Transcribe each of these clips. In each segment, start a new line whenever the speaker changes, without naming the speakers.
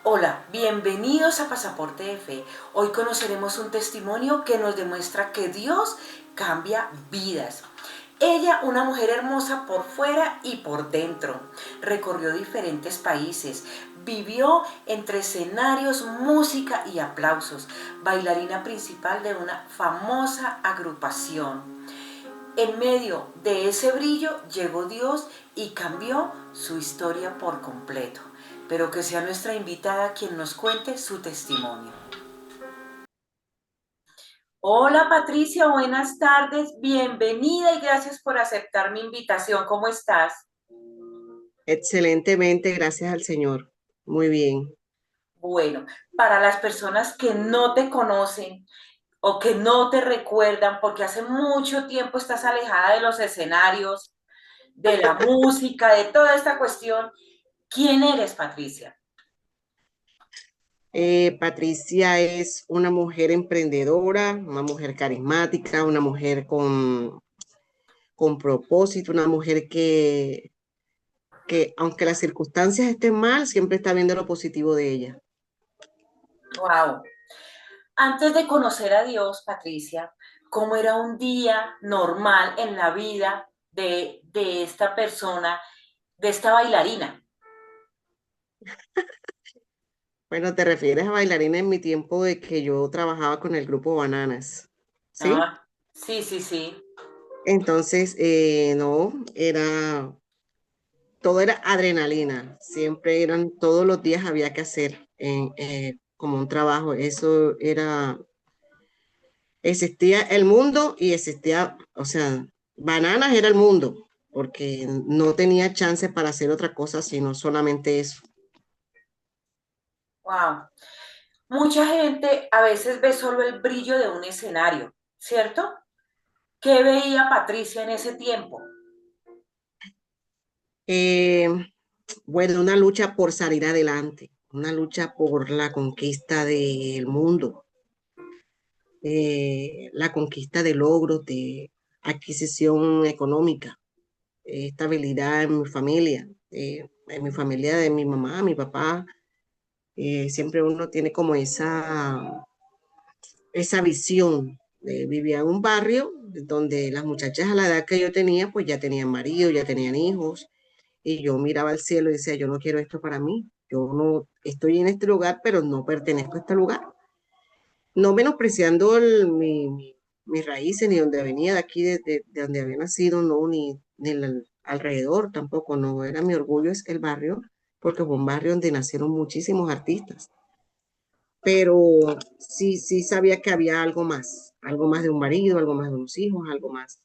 Hola, bienvenidos a Pasaporte de Fe. Hoy conoceremos un testimonio que nos demuestra que Dios cambia vidas. Ella, una mujer hermosa por fuera y por dentro, recorrió diferentes países, vivió entre escenarios, música y aplausos, bailarina principal de una famosa agrupación. En medio de ese brillo llegó Dios y cambió su historia por completo. Pero que sea nuestra invitada quien nos cuente su testimonio. Hola Patricia, buenas tardes, bienvenida y gracias por aceptar mi invitación. ¿Cómo estás?
Excelentemente, gracias al Señor. Muy bien.
Bueno, para las personas que no te conocen o que no te recuerdan, porque hace mucho tiempo estás alejada de los escenarios, de la música, de toda esta cuestión, ¿quién eres, Patricia?
Patricia es una mujer emprendedora, una mujer carismática, una mujer con propósito, una mujer que aunque las circunstancias estén mal, siempre está viendo lo positivo de ella.
Wow. Antes de conocer a Dios, Patricia, ¿cómo era un día normal en la vida de esta persona, de esta bailarina?
Bueno, te refieres a bailarina en mi tiempo de que yo trabajaba con el grupo Bananas, ¿sí?
Ah, sí, sí, sí.
Entonces, no, todo era adrenalina, siempre todos los días había que hacer como un trabajo, existía el mundo y existía, o sea, Bananas era el mundo, porque no tenía chance para hacer otra cosa, sino solamente eso.
Wow. Mucha gente a veces ve solo el brillo de un escenario, ¿cierto? ¿Qué veía Patricia en ese tiempo?
Eh, bueno, una lucha por salir adelante, una lucha por la conquista del mundo, la conquista de logros, de adquisición económica, estabilidad en mi familia de mi mamá, mi papá. Siempre uno tiene como esa visión. Vivía en un barrio donde las muchachas a la edad que yo tenía, pues ya tenían marido, ya tenían hijos, y yo miraba al cielo y decía, yo no quiero esto para mí. Yo no estoy en este lugar, pero no pertenezco a este lugar. No menospreciando mis raíces, ni donde venía de aquí, de donde había nacido, no, ni el alrededor tampoco, no. Era mi orgullo, es el barrio, porque fue un barrio donde nacieron muchísimos artistas. Pero sí, sí sabía que había algo más de un marido, algo más de unos hijos, algo más.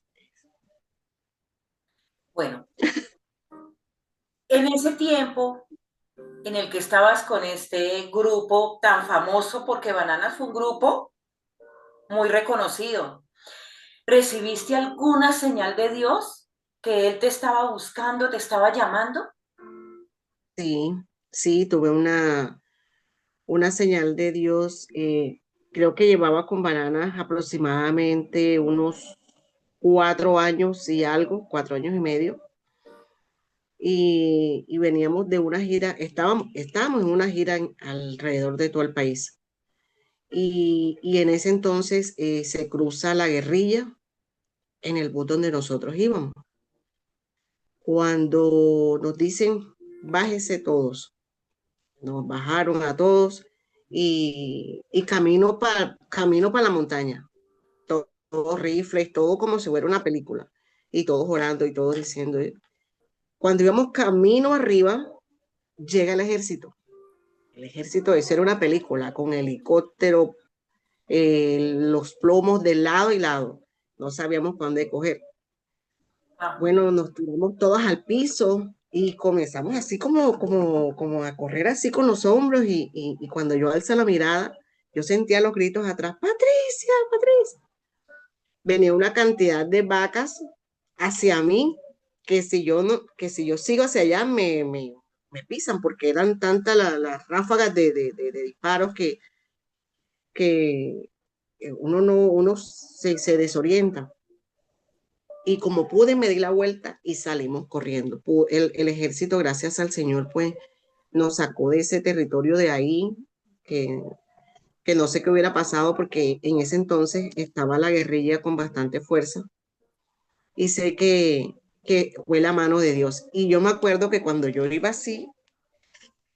Bueno, en ese tiempo en el que estabas con este grupo tan famoso, porque Bananas fue un grupo muy reconocido, ¿recibiste alguna señal de Dios que Él te estaba buscando, te estaba llamando?
Sí, sí, tuve una señal de Dios. Creo que llevaba con Bananas aproximadamente unos 4 años y algo, 4 años y medio. Y veníamos de una gira, estábamos en una gira alrededor de todo el país. Y en ese entonces se cruza la guerrilla en el bus donde nosotros íbamos. Cuando nos dicen, bájese todos, nos bajaron a todos y camino para la montaña. Todos rifles, todo como si fuera una película. Y todos orando y todos diciendo. Cuando íbamos camino arriba, llega el ejército. El ejército, eso era una película, con helicóptero, los plomos de lado y lado. No sabíamos para dónde coger.
Ah,
Bueno, nos tiramos todos al piso y comenzamos así como a correr así con los hombros y cuando yo alzo la mirada, yo sentía los gritos atrás, Patricia, Patricia. Venía una cantidad de vacas hacia mí que si yo no, que si yo sigo hacia allá me pisan porque eran tantas las ráfagas de disparos que uno se desorienta. Y como pude, me di la vuelta y salimos corriendo. El ejército, gracias al Señor, pues nos sacó de ese territorio de ahí, que, que no sé qué hubiera pasado porque en ese entonces estaba la guerrilla con bastante fuerza y sé que fue la mano de Dios. Y yo me acuerdo que cuando yo iba así,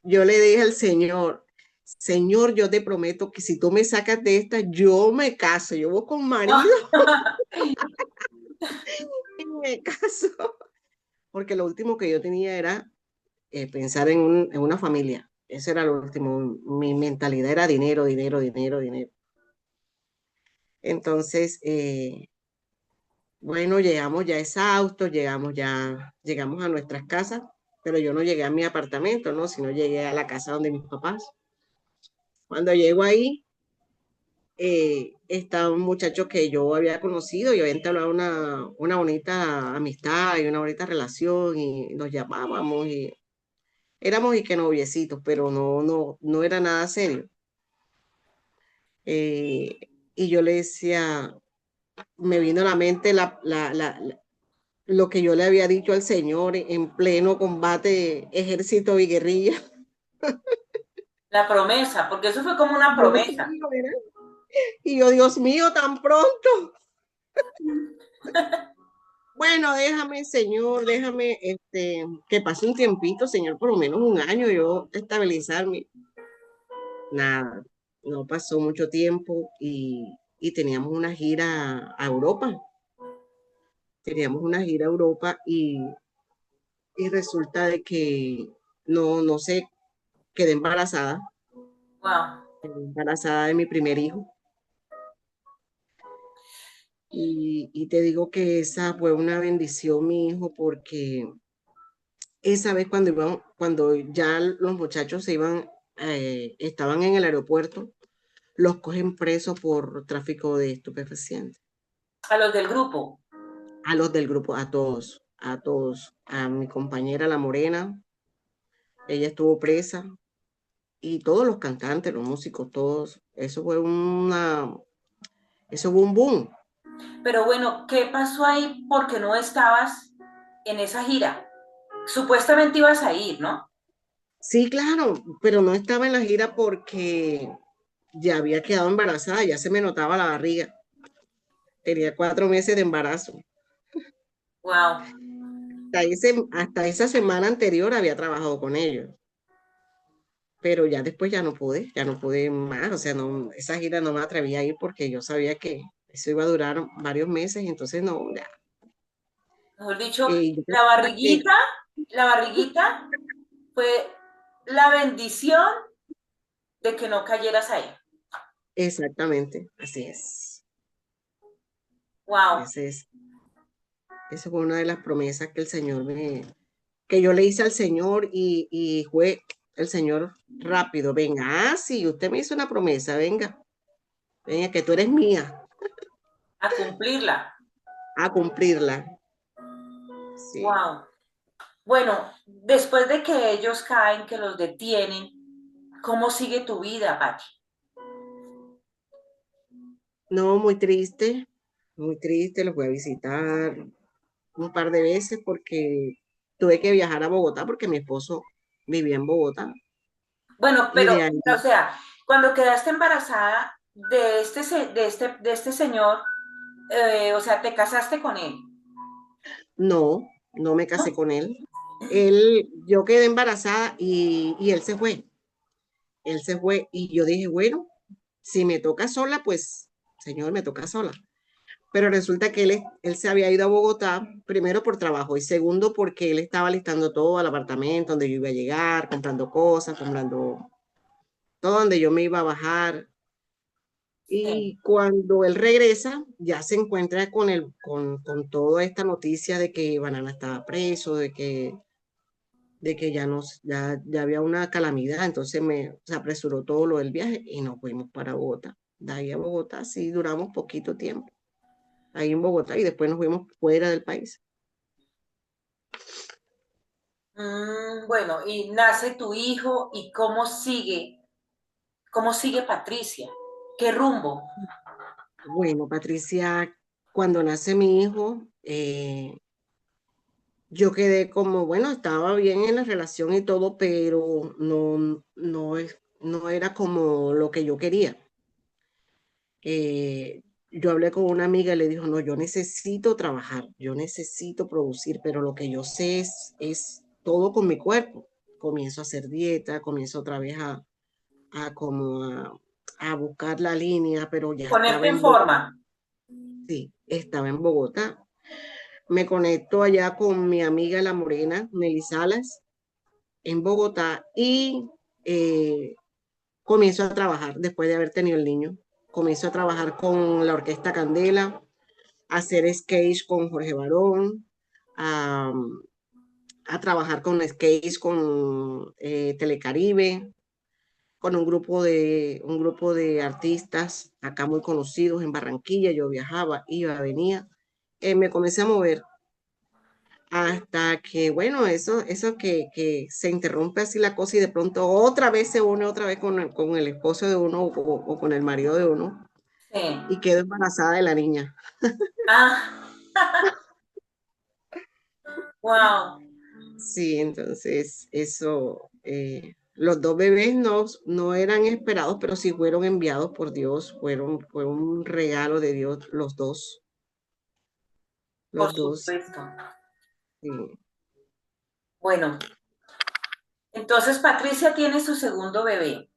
yo le dije al Señor, Señor, yo te prometo que si tú me sacas de esta, yo me caso, yo voy con marido y me caso, porque lo último que yo tenía era pensar en una familia. Eso era lo último. Mi mentalidad era dinero, dinero, dinero, dinero. Entonces, bueno, llegamos ya exhaustos, llegamos a nuestras casas, pero yo no llegué a mi apartamento, ¿no? Sino llegué a la casa donde mis papás. Cuando llego ahí, está un muchacho que yo había conocido y había entablado una bonita amistad y una bonita relación y nos llamábamos y éramos y que noviecitos, pero no era nada serio. Eh, y yo le decía, me vino a la mente lo que yo le había dicho al Señor en pleno combate, ejército y guerrilla.
La promesa, porque eso fue como una
Yo le
promesa.
digo, ¿verdad? Y yo, Dios mío, tan pronto. Bueno, déjame, Señor, déjame que pase un tiempito, Señor, por lo menos un año, yo estabilizarme. Nada, no pasó mucho tiempo y teníamos una gira a Europa. Teníamos una gira a Europa y resulta de que no sé,
Wow.
quedé embarazada de mi primer hijo. Y te digo que esa fue una bendición, mi hijo, porque esa vez cuando ya los muchachos estaban en el aeropuerto, los cogen presos por tráfico de estupefacientes.
A los del grupo.
A los del grupo, a todos, a mi compañera la morena, ella estuvo presa, y todos los cantantes, los músicos, todos, eso fue un boom.
Pero bueno, ¿qué pasó ahí? Porque no estabas en esa gira. Supuestamente ibas a ir, ¿no?
Sí, claro, pero no estaba en la gira porque ya había quedado embarazada, ya se me notaba la barriga. Tenía 4 meses de embarazo.
Wow.
Hasta esa semana anterior había trabajado con ellos, pero ya después ya no pude más, o sea, no, esa gira no me atrevía a ir porque yo sabía que eso iba a durar varios meses, entonces no, ya.
Mejor dicho,
Yo
la
pensaba que
barriguita, la barriguita fue la bendición de que no cayeras ahí.
exactamente, así es.
Wow.
Ese es, esa fue una de las promesas que yo le hice al Señor y fue el Señor rápido, venga, sí, usted me hizo una promesa, venga, que tú eres mía,
A cumplirla.
a cumplirla. Sí.
Wow. Bueno, después de que ellos caen, que los detienen, ¿cómo sigue tu vida, Pati?
No, muy triste, lo fui a visitar un par de veces porque tuve que viajar a Bogotá porque mi esposo vivía en Bogotá
Bueno,
y
pero,
de ahí
o sea, cuando quedaste embarazada de este señor, o sea, te casaste con él,
no me casé
¿no?
con él. Yo quedé embarazada y él se fue y yo dije, bueno, si me toca sola, pues, señor, me toca sola. Pero resulta que él se había ido a Bogotá, primero por trabajo y segundo porque él estaba listando todo al apartamento donde yo iba a llegar, comprando cosas, comprando todo donde yo me iba a bajar.
Sí.
Y cuando él regresa, ya se encuentra con toda esta noticia de que Banana estaba preso, de que ya había una calamidad, entonces se apresuró todo lo del viaje y nos fuimos para Bogotá. De ahí a Bogotá sí duramos poquito tiempo, ahí en Bogotá, y después nos fuimos fuera del país.
Bueno, y nace tu hijo y cómo sigue Patricia, qué rumbo.
Bueno, Patricia, cuando nace mi hijo, yo quedé como, bueno, estaba bien en la relación y todo, pero no era como lo que yo quería. Yo hablé con una amiga y le dijo, no, yo necesito trabajar, yo necesito producir, pero lo que yo sé es todo con mi cuerpo. Comienzo a hacer dieta, comienzo otra vez a como a buscar la línea, pero ya estaba
Ponerte en
en Bogotá.
forma.
Sí, estaba en Bogotá. Me conecto allá con mi amiga la morena, Nelly Salas, en Bogotá, y eh, comienzo a trabajar después de haber tenido el niño. Comienzo a trabajar con la Orquesta Candela, a hacer sketch con Jorge Barón, a, a trabajar con sketch con Telecaribe, con un grupo de artistas acá muy conocidos en Barranquilla. Yo viajaba, iba, venía. Me comencé a mover hasta que, bueno, eso que se interrumpe así la cosa y de pronto otra vez se une otra vez con el esposo de uno o con el marido de uno
Sí.
y quedo embarazada de la niña.
Ah, wow.
Sí, entonces eso, los dos bebés no eran esperados, pero sí fueron enviados por Dios, fue un regalo de Dios
Por
los dos.
supuesto.
Sí.
Bueno, entonces Patricia tiene su segundo bebé.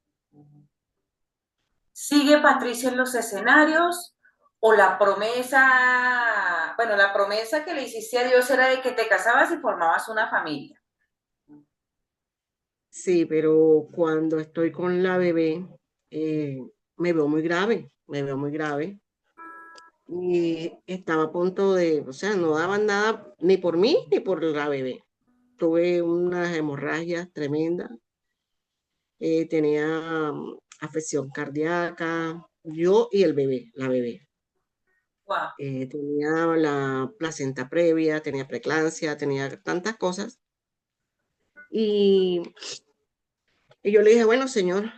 ¿Sigue Patricia en los escenarios o la promesa, bueno, la promesa que le hiciste a Dios era de que te casabas y formabas una familia?
Sí, pero cuando estoy con la bebé, eh, me veo muy grave, me veo muy grave. Y estaba a punto de, o sea, no daban nada ni por mí ni por la bebé. Tuve unas hemorragias tremendas, tenía afección cardíaca, yo y el bebé, la bebé.
Wow.
Tenía la placenta previa, tenía preeclampsia, tenía tantas cosas. Y, y yo le dije, bueno, Señor,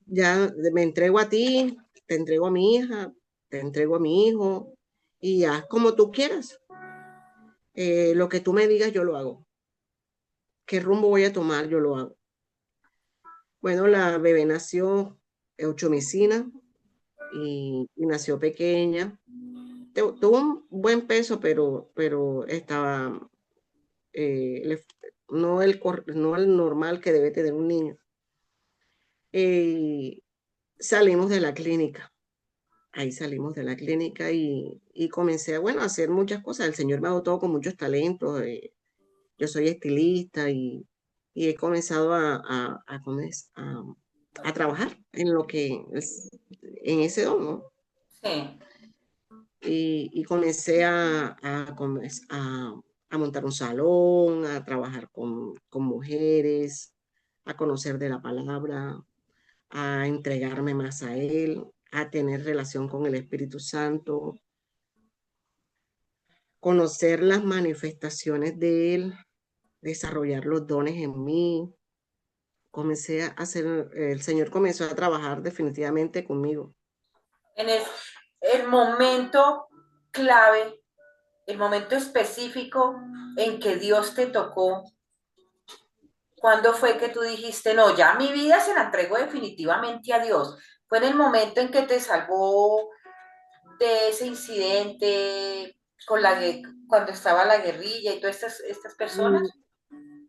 ya me entrego a ti, te entrego a mi hija, te entrego a mi hijo, y haz como tú quieras. Lo que tú me digas, yo lo hago. ¿Qué rumbo voy a tomar? Yo lo hago. Bueno, la bebé nació ochomicina y nació pequeña. Tuvo un buen peso, pero estaba no el normal que debe tener un niño. Eh, Salimos de la clínica. Ahí salimos de la clínica y comencé bueno, a hacer muchas cosas. El Señor me ha dotado con muchos talentos. Yo soy estilista y he comenzado a trabajar en lo que en ese don, ¿no?
Sí.
Y comencé a montar un salón, a trabajar con mujeres, a conocer de la palabra, a entregarme más a Él, a tener relación con el Espíritu Santo, conocer las manifestaciones de Él, desarrollar los dones en mí. Comencé a hacer, el Señor comenzó a trabajar definitivamente conmigo.
En el momento clave, el momento específico en que Dios te tocó, ¿cuándo fue que tú dijiste, no, ya mi vida se la entrego definitivamente a Dios? ¿Fue en el momento en que te salvó de ese incidente con cuando estaba la guerrilla y todas estas
Mm,
personas?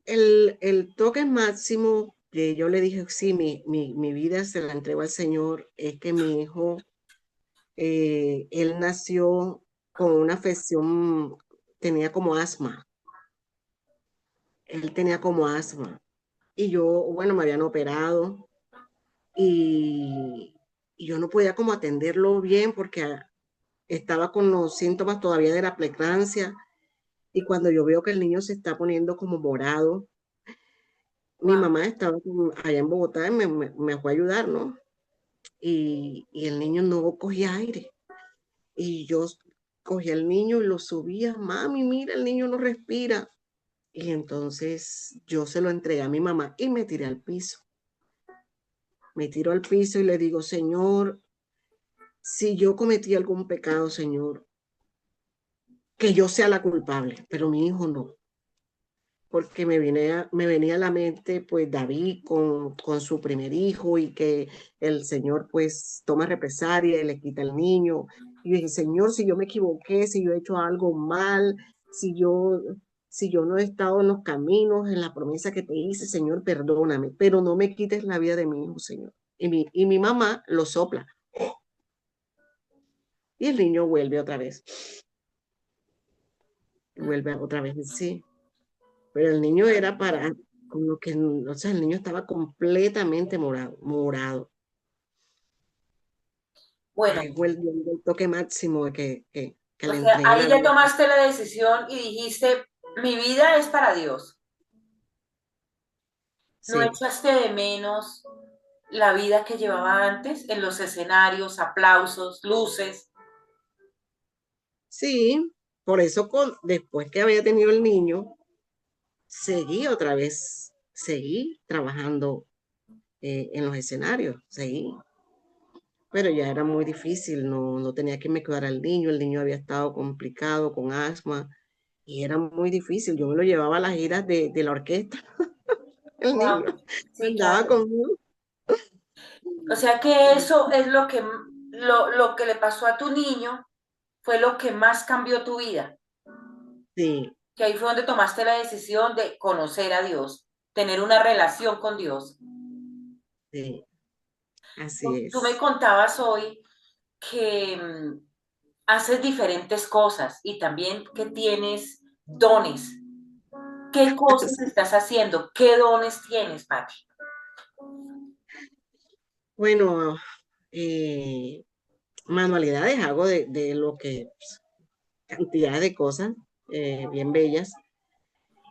El toque máximo que yo le dije, sí, mi vida se la entrego al Señor, es que mi hijo, él nació con una afección, tenía como asma, él tenía como asma. Y yo, bueno, me habían operado y, y yo no podía como atenderlo bien porque estaba con los síntomas todavía de la preeclampsia. Y cuando yo veo que el niño se está poniendo como morado, mi
Wow,
mamá estaba allá en Bogotá y me fue a ayudar, ¿no? Y el niño no cogía aire. Y yo cogía al niño y lo subía, mami, mira, el niño no respira. Y entonces yo se lo entregué a mi mamá y me tiré al piso. Me tiro al piso y le digo, Señor, si yo cometí algún pecado, Señor, que yo sea la culpable, pero mi hijo no. porque me venía a la mente pues David con su primer hijo y que el Señor pues toma represalia y le quita el niño. Y yo dije, Señor, si yo me equivoqué, si yo he hecho algo mal, si yo, si yo no he estado en los caminos, en la promesa que te hice, Señor, perdóname, pero no me quites la vida de mi hijo, Señor. Y mi mamá lo sopla y el niño vuelve otra vez, vuelve otra vez, sí. Pero el niño era para, como que, o sea, el niño estaba completamente morado, morado.
Bueno,
Ahí fue el toque máximo que
o
le
sea,
entregué
ahí
la
ya
vida.
tomaste la decisión y dijiste, mi vida es para Dios. ¿No
Sí,
echaste de menos la vida que llevaba antes en los escenarios, aplausos, luces?
sí, por eso después que había tenido el niño, seguí otra vez, seguí trabajando en los escenarios, seguí. Pero ya era muy difícil, no tenía que me cuidar al niño, el niño había estado complicado con asma y era muy difícil. Yo me lo llevaba a las giras de la orquesta, el
Wow.
niño
Sí,
andaba
claro.
conmigo.
O sea que eso es lo que le pasó a tu niño fue lo que más cambió tu vida.
Sí,
Que ahí fue donde tomaste la decisión de conocer a Dios, tener una relación con Dios.
sí, así
Tú me
es.
contabas hoy que haces diferentes cosas y también que tienes dones. ¿Qué cosas estás haciendo? ¿Qué dones tienes, Pati?
Bueno, eh, manualidades hago de lo que, pues, cantidad de cosas bien bellas.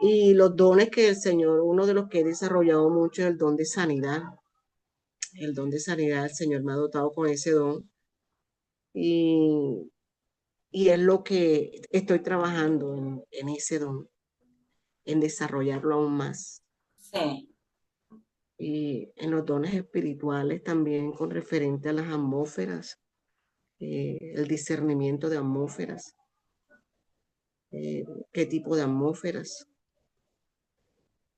Y los dones que el Señor, uno de los que he desarrollado mucho es el don de sanidad. El don de sanidad, el Señor me ha dotado con ese don. Y, y es lo que estoy trabajando en ese don, en desarrollarlo aún más.
Sí,
Y en los dones espirituales también con referente a las atmósferas, el discernimiento de atmósferas, eh, qué tipo de atmósferas.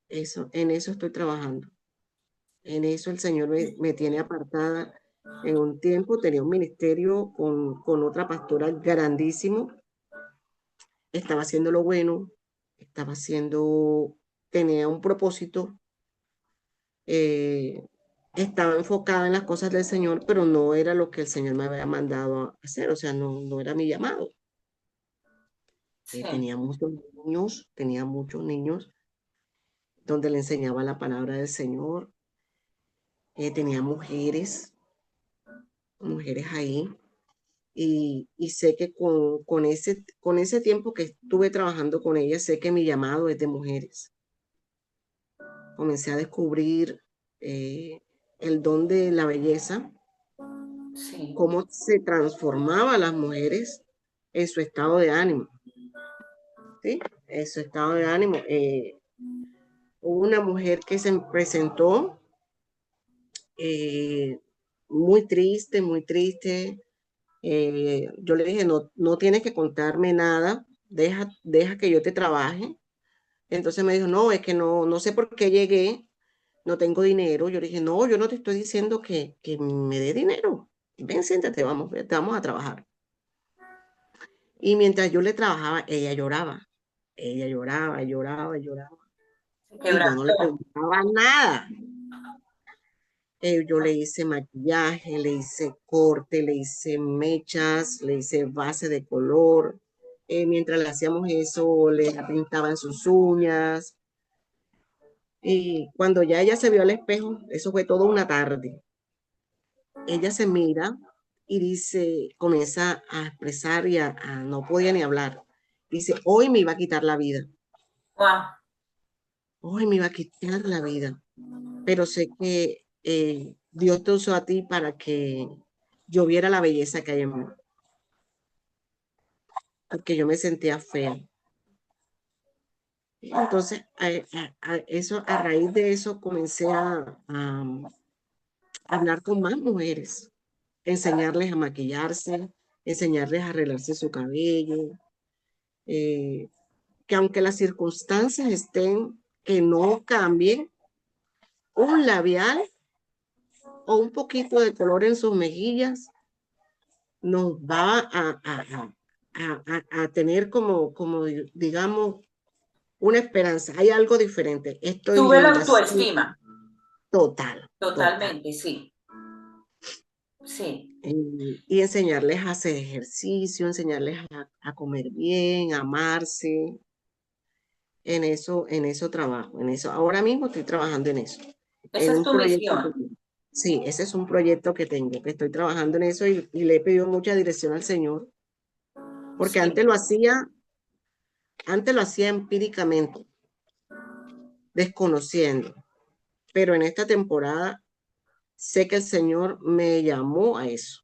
Eso, en eso estoy trabajando. En eso el Señor me tiene apartada. En un tiempo tenía un ministerio con otra pastora grandísimo. Estaba haciendo lo bueno, estaba haciendo, tenía un propósito, eh, estaba enfocada en las cosas del Señor, pero no era lo que el Señor me había mandado a hacer, o sea, no era mi llamado.
sí.
Tenía muchos niños donde le enseñaba la palabra del Señor, tenía mujeres ahí, y sé que con ese tiempo que estuve trabajando con ellas, sé que mi llamado es de mujeres. Comencé a descubrir eh, el don de la belleza,
Sí.
cómo se transformaba las mujeres en su estado de ánimo, ¿sí? En su estado de ánimo. Hubo una mujer que se presentó eh, muy triste, muy triste. Yo le dije, no tienes que contarme nada, deja que yo te trabaje. Entonces me dijo, no, es que no sé por qué llegué, no tengo dinero. Yo le dije, no, yo no te estoy diciendo que me dé dinero. Ven, siéntate, te vamos a trabajar. Y mientras yo le trabajaba, ella lloraba, lloraba, lloraba.
Se
Y yo no le
quebrantó.
preguntaba nada. Yo le hice maquillaje, le hice corte, le hice mechas, le hice base de color. Mientras le hacíamos eso, le pintaban sus uñas. Y cuando ya ella se vio al espejo, eso fue toda una tarde. Ella se mira y dice, comienza a expresar no podía ni hablar. Dice, hoy me iba a quitar la vida,
Wow.
hoy me iba a quitar la vida, pero sé que Dios te usó a ti para que yo viera la belleza que hay en mí, porque yo me sentía fea. Entonces, a raíz de eso comencé a hablar con más mujeres, enseñarles a maquillarse, enseñarles a arreglarse su cabello, que aunque las circunstancias estén, que no cambien, un labial o un poquito de color en sus mejillas nos va a tener como, digamos, una esperanza. Hay algo diferente. Estoy
Sube la
linda, sí,
autoestima.
total, total.
Totalmente, sí. Sí.
Y enseñarles a hacer ejercicio, enseñarles a comer bien, a amarse. En eso trabajo, en eso. Ahora mismo estoy trabajando en eso,
Esa
en
es
un
tu
proyecto que
misión.
tengo. Sí, ese es un proyecto que tengo, que estoy trabajando en eso y le he pedido mucha dirección al Señor, porque
Sí.
antes lo hacía empíricamente, desconociendo, pero en esta temporada sé que el Señor me llamó a eso.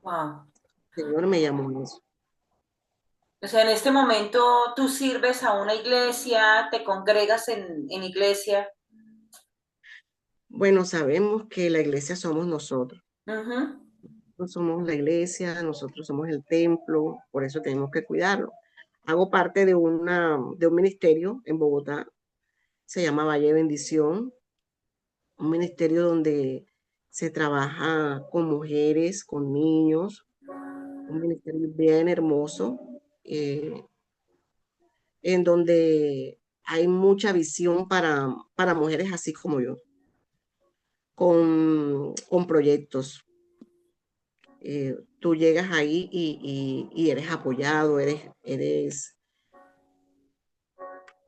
Wow.
El Señor me llamó a eso.
O sea, en este momento tú sirves a una iglesia, te congregas en iglesia.
Bueno, sabemos que la iglesia somos nosotros.
Ujú.
Nosotros somos la iglesia, nosotros somos el templo, por eso tenemos que cuidarlo. Hago parte de un ministerio en Bogotá, se llama Valle de Bendición, un ministerio donde se trabaja con mujeres, con niños, un ministerio bien hermoso, eh, en donde hay mucha visión para mujeres así como yo, con proyectos. Tú llegas ahí y eres apoyado,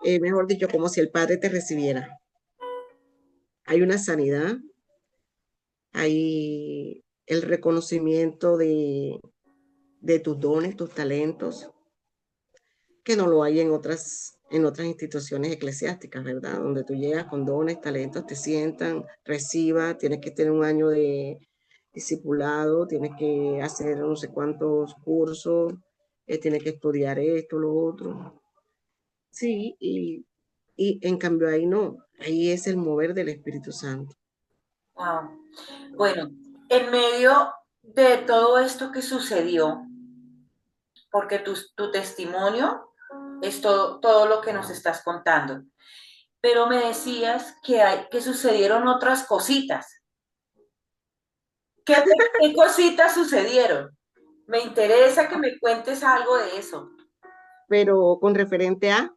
mejor dicho, como si el Padre te recibiera. Hay una sanidad, hay el reconocimiento de tus dones, tus talentos, que no lo hay en otras instituciones eclesiásticas, ¿verdad? Donde tú llegas con dones, talentos, te sientan, reciba, tienes que tener un año de discipulado, tienes que hacer no sé cuántos cursos, tienes que estudiar esto, lo otro. Sí, y en cambio ahí no, ahí es el mover del Espíritu Santo.
Wow. Bueno, en medio de todo esto que sucedió, porque tu testimonio es todo lo que nos estás contando, pero me decías que sucedieron otras cositas. ¿Qué cositas sucedieron? Me interesa que me cuentes algo de eso.
Pero con referente a,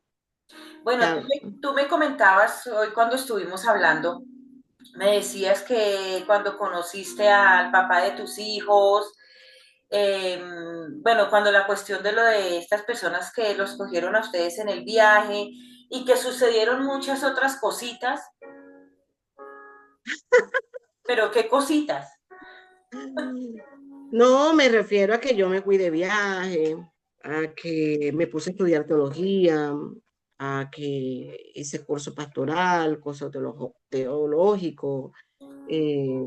Bueno,
ya,
tú me comentabas hoy cuando estuvimos hablando, me decías que cuando conociste al papá de tus hijos, eh, bueno, cuando la cuestión de lo de estas personas que los cogieron a ustedes en el viaje y que sucedieron muchas otras cositas, pero ¿qué cositas?
no, me refiero a que yo me fui de viaje, a que me puse a estudiar teología, a que hice curso pastoral, curso teológico, eh,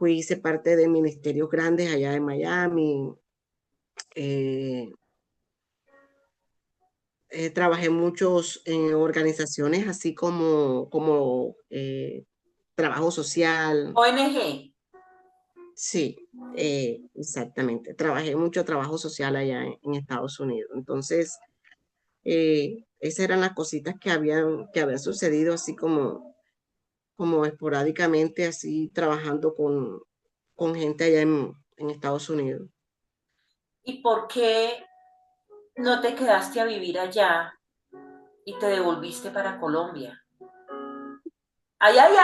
hice parte de ministerios grandes allá en Miami, eh, trabajé muchos en organizaciones así como trabajo social,
ONG.
sí, exactamente. Trabajé mucho trabajo social allá en Estados Unidos. Entonces, esas eran las cositas que habían sucedido así como esporádicamente, así trabajando con gente allá en Estados Unidos.
¿Y por qué no te quedaste a vivir allá y te devolviste para Colombia? Ahí hay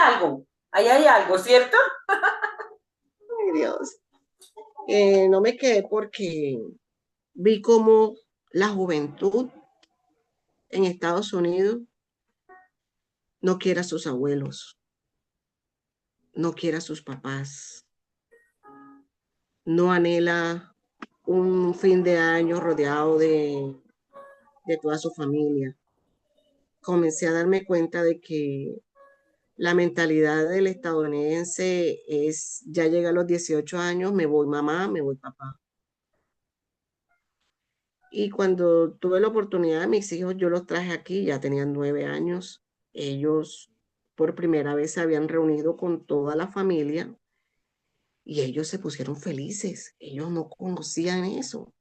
algo, ¿cierto?
Ay, Dios. No me quedé porque vi como la juventud en Estados Unidos no quiere a sus abuelos, no quiere a sus papás, no anhela un fin de año rodeado de toda su familia. Comencé a darme cuenta de que la mentalidad del estadounidense es, ya llega a los 18 años, me voy mamá, me voy papá. Y cuando tuve la oportunidad, mis hijos, yo los traje aquí, ya tenían 9 años. Ellos por primera vez se habían reunido con toda la familia y ellos se pusieron felices. Ellos no conocían eso.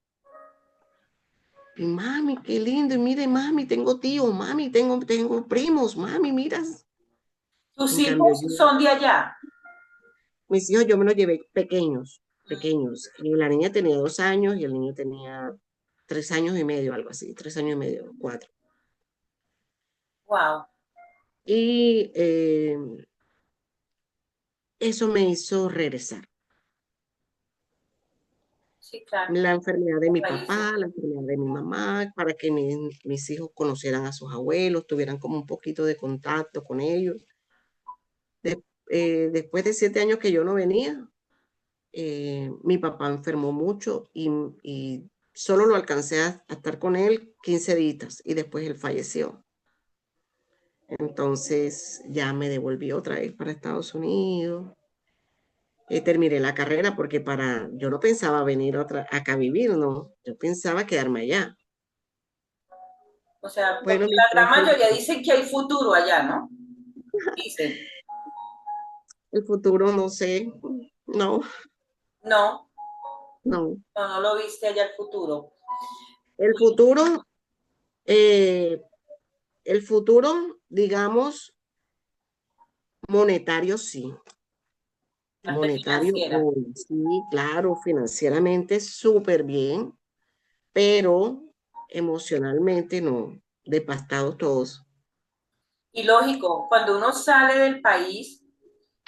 Y mami, qué lindo, y mire, mami, tengo tíos, mami, tengo primos, mami, miras.
¿Tus
En cambio,
hijos son de allá?
mis hijos yo me los llevé pequeños, pequeños. Y la niña tenía 2 años y el niño tenía 3 años y medio, algo así, 3 años y medio, 4.
Wow,
Y eso me hizo regresar.
sí, claro,
La enfermedad de mi
raíces.
papá, la enfermedad de mi mamá, para que mis hijos conocieran a sus abuelos, tuvieran como un poquito de contacto con ellos. De- Después de 7 años que yo no venía, mi papá enfermó mucho y solo lo alcancé a estar con él 15 días y después él falleció. Entonces ya me devolví otra vez para Estados Unidos. Terminé la carrera porque yo no pensaba venir acá a vivir, no, yo pensaba quedarme allá.
O sea, porque
Bueno, mi
la gran
esposo,
mayoría dicen que hay futuro allá, ¿no? Dicen,
el futuro no sé, no,
no,
no.
no lo viste allá el futuro.
El futuro, eh, el futuro, digamos, monetario sí,
Parte
monetario,
financiera.
sí, claro, financieramente súper bien, pero emocionalmente no, devastados todos.
Y lógico, cuando uno sale del país,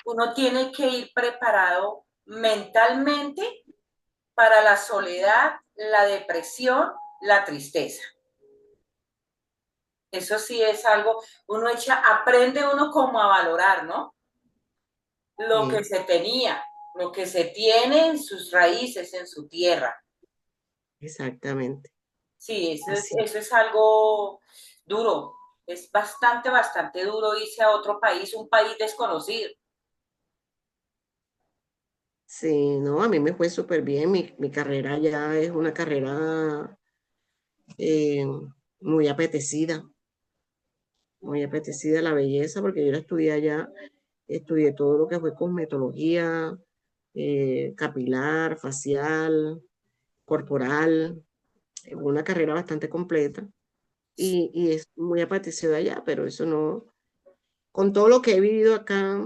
uno tiene que ir preparado mentalmente para la soledad, la depresión, la tristeza. Eso sí es algo, aprende uno como a valorar, ¿no? Lo que
Sí,
se tenía, lo que se tiene en sus raíces, en su tierra.
exactamente,
Sí,
así.
eso es algo duro. Es bastante, bastante duro irse a otro país, un país desconocido.
Sí, no, a mí me fue súper bien, mi carrera ya es una carrera eh, muy muy apetecida la belleza, porque yo la estudié allá, estudié todo lo que fue cosmetología, capilar, facial, corporal, una carrera bastante completa y es muy apetecida allá, pero eso no, con todo lo que he vivido acá,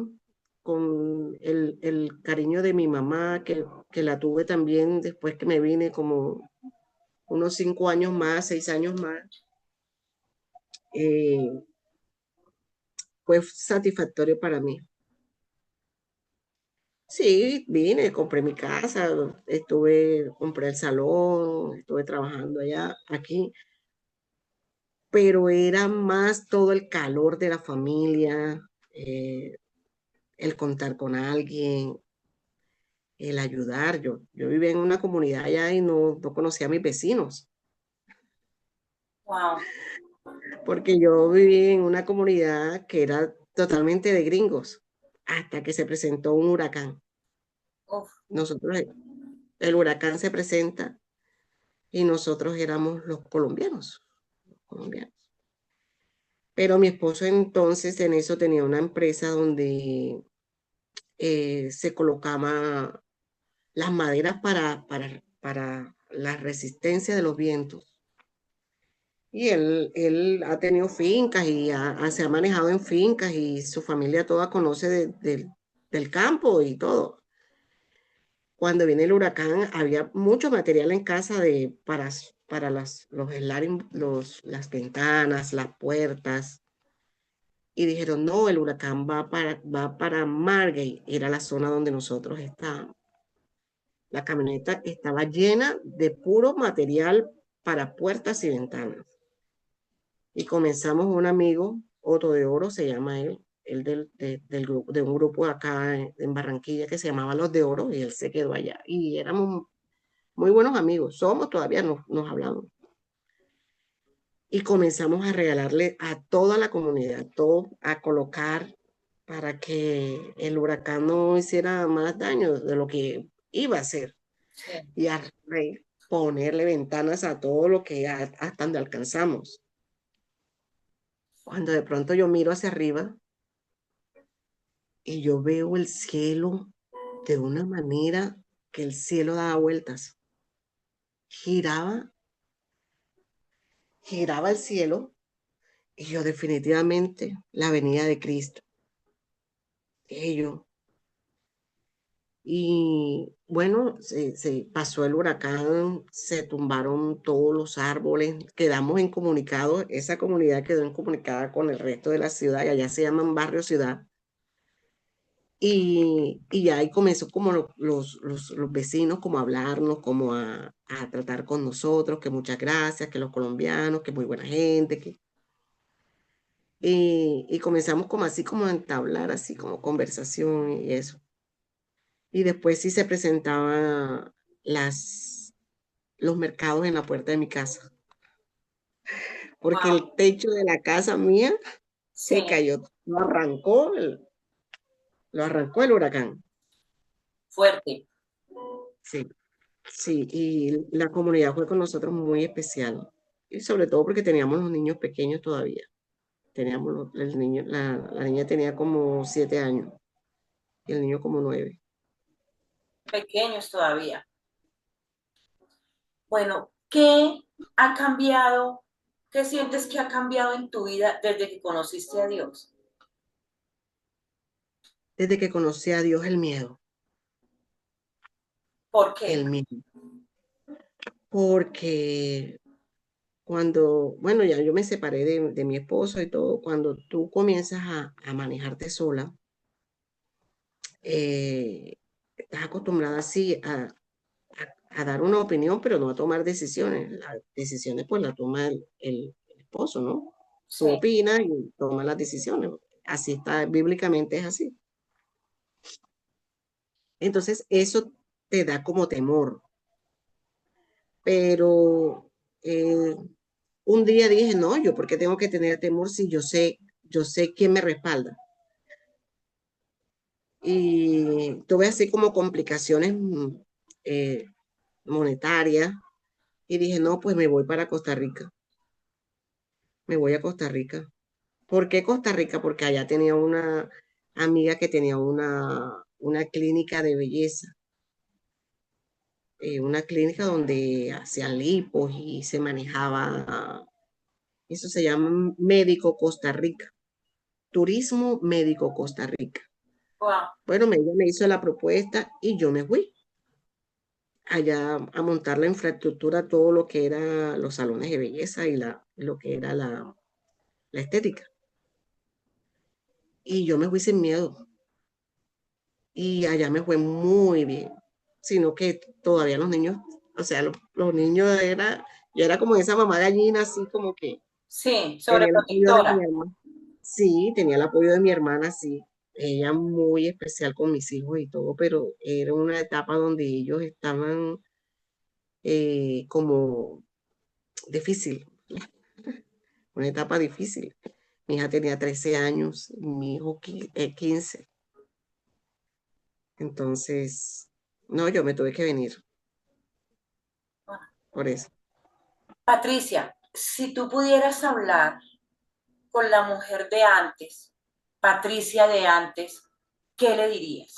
con el cariño de mi mamá, que la tuve también después que me vine como unos 5 años más, 6 años más, eh, fue satisfactorio para mí. Sí, vine, compré mi casa, compré el salón, estuve trabajando allá, aquí, pero era más todo el calor de la familia, el contar con alguien, el ayudar. Yo vivía en una comunidad allá y no conocía a mis vecinos,
Wow.
porque yo viví en una comunidad que era totalmente de gringos, hasta que se presentó un huracán.
Uf,
Nosotros, el huracán se presenta y nosotros éramos los colombianos, colombianos. Pero mi esposo entonces en eso tenía una empresa donde se colocaba las maderas para la resistencia de los vientos. Y él ha tenido fincas y se ha manejado en fincas y su familia toda conoce del campo y todo. Cuando viene el huracán, había mucho material en casa para los sliding, las ventanas, las puertas. Y dijeron, no, el huracán va para Margate, era la zona donde nosotros estábamos. La camioneta estaba llena de puro material para puertas y ventanas. Y comenzamos un amigo, Otto de Oro se llama él del grupo, de un grupo acá en Barranquilla que se llamaba Los de Oro, y él se quedó allá. Y éramos muy buenos amigos, todavía nos hablamos. Y comenzamos a regalarle a toda la comunidad, todo a colocar para que el huracán no hiciera más daño de lo que iba a hacer.
sí.
Y ponerle ventanas a todo lo que hasta donde alcanzamos. Cuando de pronto yo miro hacia arriba y yo veo el cielo de una manera que el cielo daba vueltas, giraba giraba el cielo y yo definitivamente la venida de Cristo. Ellos. Y bueno, se pasó el huracán, se tumbaron todos los árboles, quedamos incomunicados, esa comunidad quedó incomunicada con el resto de la ciudad, y allá se llaman barrio ciudad. Y ahí comenzó como los vecinos como a hablarnos, como a tratar con nosotros, que muchas gracias, que los colombianos, que muy buena gente, y comenzamos como así como a entablar así como conversación y eso. Y después sí se presentaban los mercados en la puerta de mi casa, porque
Wow,
el techo de la casa mía se
sí,
cayó, lo arrancó el huracán.
fuerte.
Sí, sí, y la comunidad fue con nosotros muy especial, y sobre todo porque teníamos los niños pequeños todavía. Teníamos el niño, la niña tenía como 7 años y el niño como 9.
Pequeños todavía. Bueno, ¿qué ha cambiado? ¿Qué sientes que ha cambiado en tu vida desde que conociste a Dios?
Desde que conocí a Dios,
¿Por qué?
el miedo, porque bueno, ya yo me separé de mi esposo y todo, cuando tú comienzas a manejarte sola, estás acostumbrada así a dar una opinión, pero no a tomar decisiones. Las decisiones pues las toma el esposo, ¿no? Tú
Sí,
opinas y tomas las decisiones. Así está, bíblicamente es así. Entonces, eso te da como temor. Pero un día dije, no, yo por qué tengo que tener temor si yo sé quién me respalda. Y tuve así como complicaciones eh, monetarias y dije, no, pues me voy para Costa Rica, me voy a Costa Rica. ¿Por qué Costa Rica? Porque allá tenía una amiga que tenía una clínica de belleza, una clínica donde hacían lipos y se manejaba, eso se llama Médico Costa Rica, Turismo Médico Costa Rica.
wow,
Bueno, ella me hizo la propuesta y yo me fui allá a montar la infraestructura, todo lo que era los salones de belleza y lo que era la estética. Y yo me fui sin miedo y allá me fue muy bien, sino que todavía los niños, o sea, los niños yo era como esa mamá gallina, así como que
sí,
tenía el apoyo de mi
sobreprotectora.
hermana. Sí, tenía el apoyo de mi hermana, sí. Ella muy especial con mis hijos y todo, pero era una etapa donde ellos estaban como difícil, una etapa difícil. Mi hija tenía 13 años, mi hijo 15. Entonces, no, yo me tuve que venir por eso.
Patricia, si tú pudieras hablar con la mujer de antes, Patricia de antes, ¿qué le dirías?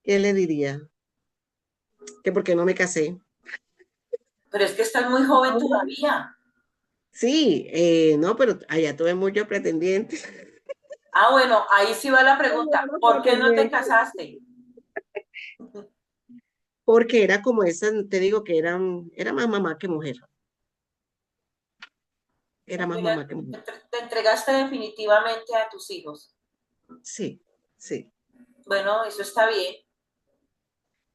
¿Qué le diría? Que porque no me casé.
Pero es que estás muy joven todavía.
Sí, no, pero allá tuve muchos pretendientes.
Ah, bueno, ahí sí va la pregunta.
Muchos
¿Por qué no te
pretendientes.
casaste?
Porque era como esa, te digo que era más mamá que mujer. Era más mamá que mujer.
Te entregaste definitivamente a tus hijos.
Sí, sí,
Bueno, eso está bien,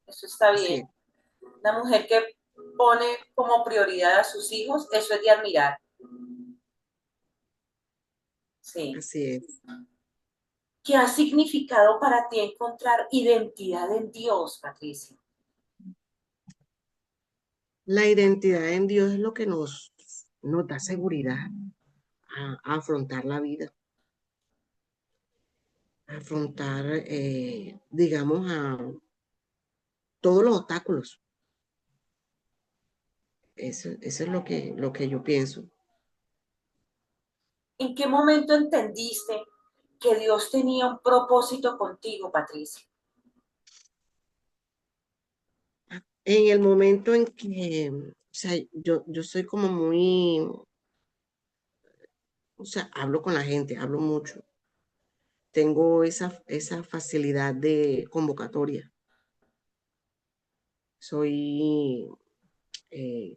eso está
así
bien.
es,
Una mujer que pone como prioridad a sus hijos, eso es de admirar. Sí.
así es.
¿Qué ha significado para ti encontrar identidad en Dios, Patricia?
La identidad en Dios es lo que nos da seguridad a afrontar la vida, a afrontar, digamos, a todos los obstáculos. Eso es lo que yo pienso.
¿En qué momento entendiste que Dios tenía un propósito contigo, Patricia?
En el momento en que, o sea, yo soy como muy, o sea, hablo con la gente, hablo mucho. Tengo esa facilidad de convocatoria. Soy, eh,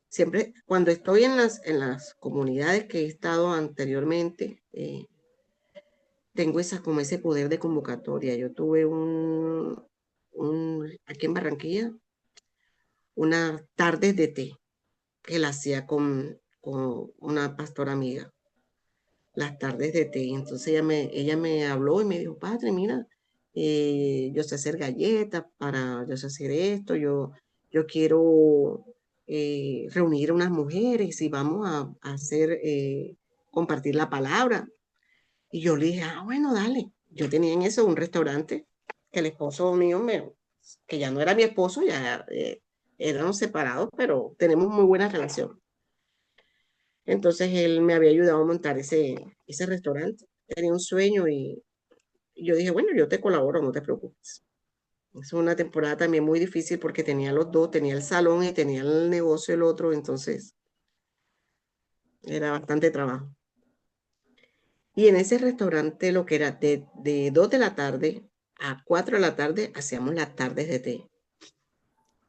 siempre, cuando estoy en las comunidades que he estado anteriormente, tengo como ese poder de convocatoria. Yo tuve aquí en Barranquilla, una tarde de té que la hacía con una pastora amiga, las tardes de té. Entonces ella me habló y me dijo, padre, mira, yo sé hacer galletas, yo sé hacer esto, yo quiero reunir a unas mujeres y vamos a hacer, compartir la palabra. Y yo le dije, bueno, dale. Yo tenía en eso un restaurante que el esposo mío, que ya no era mi esposo, ya éramos separados, pero tenemos muy buena relación. Entonces él me había ayudado a montar ese restaurante. Tenía un sueño y yo dije, bueno, yo te colaboro, no te preocupes. Es una temporada también muy difícil porque tenía los dos, tenía el salón y tenía el negocio el otro, entonces era bastante trabajo. Y en ese restaurante, lo que era de 2 de la tarde a 4 de la tarde, hacíamos las tardes de té.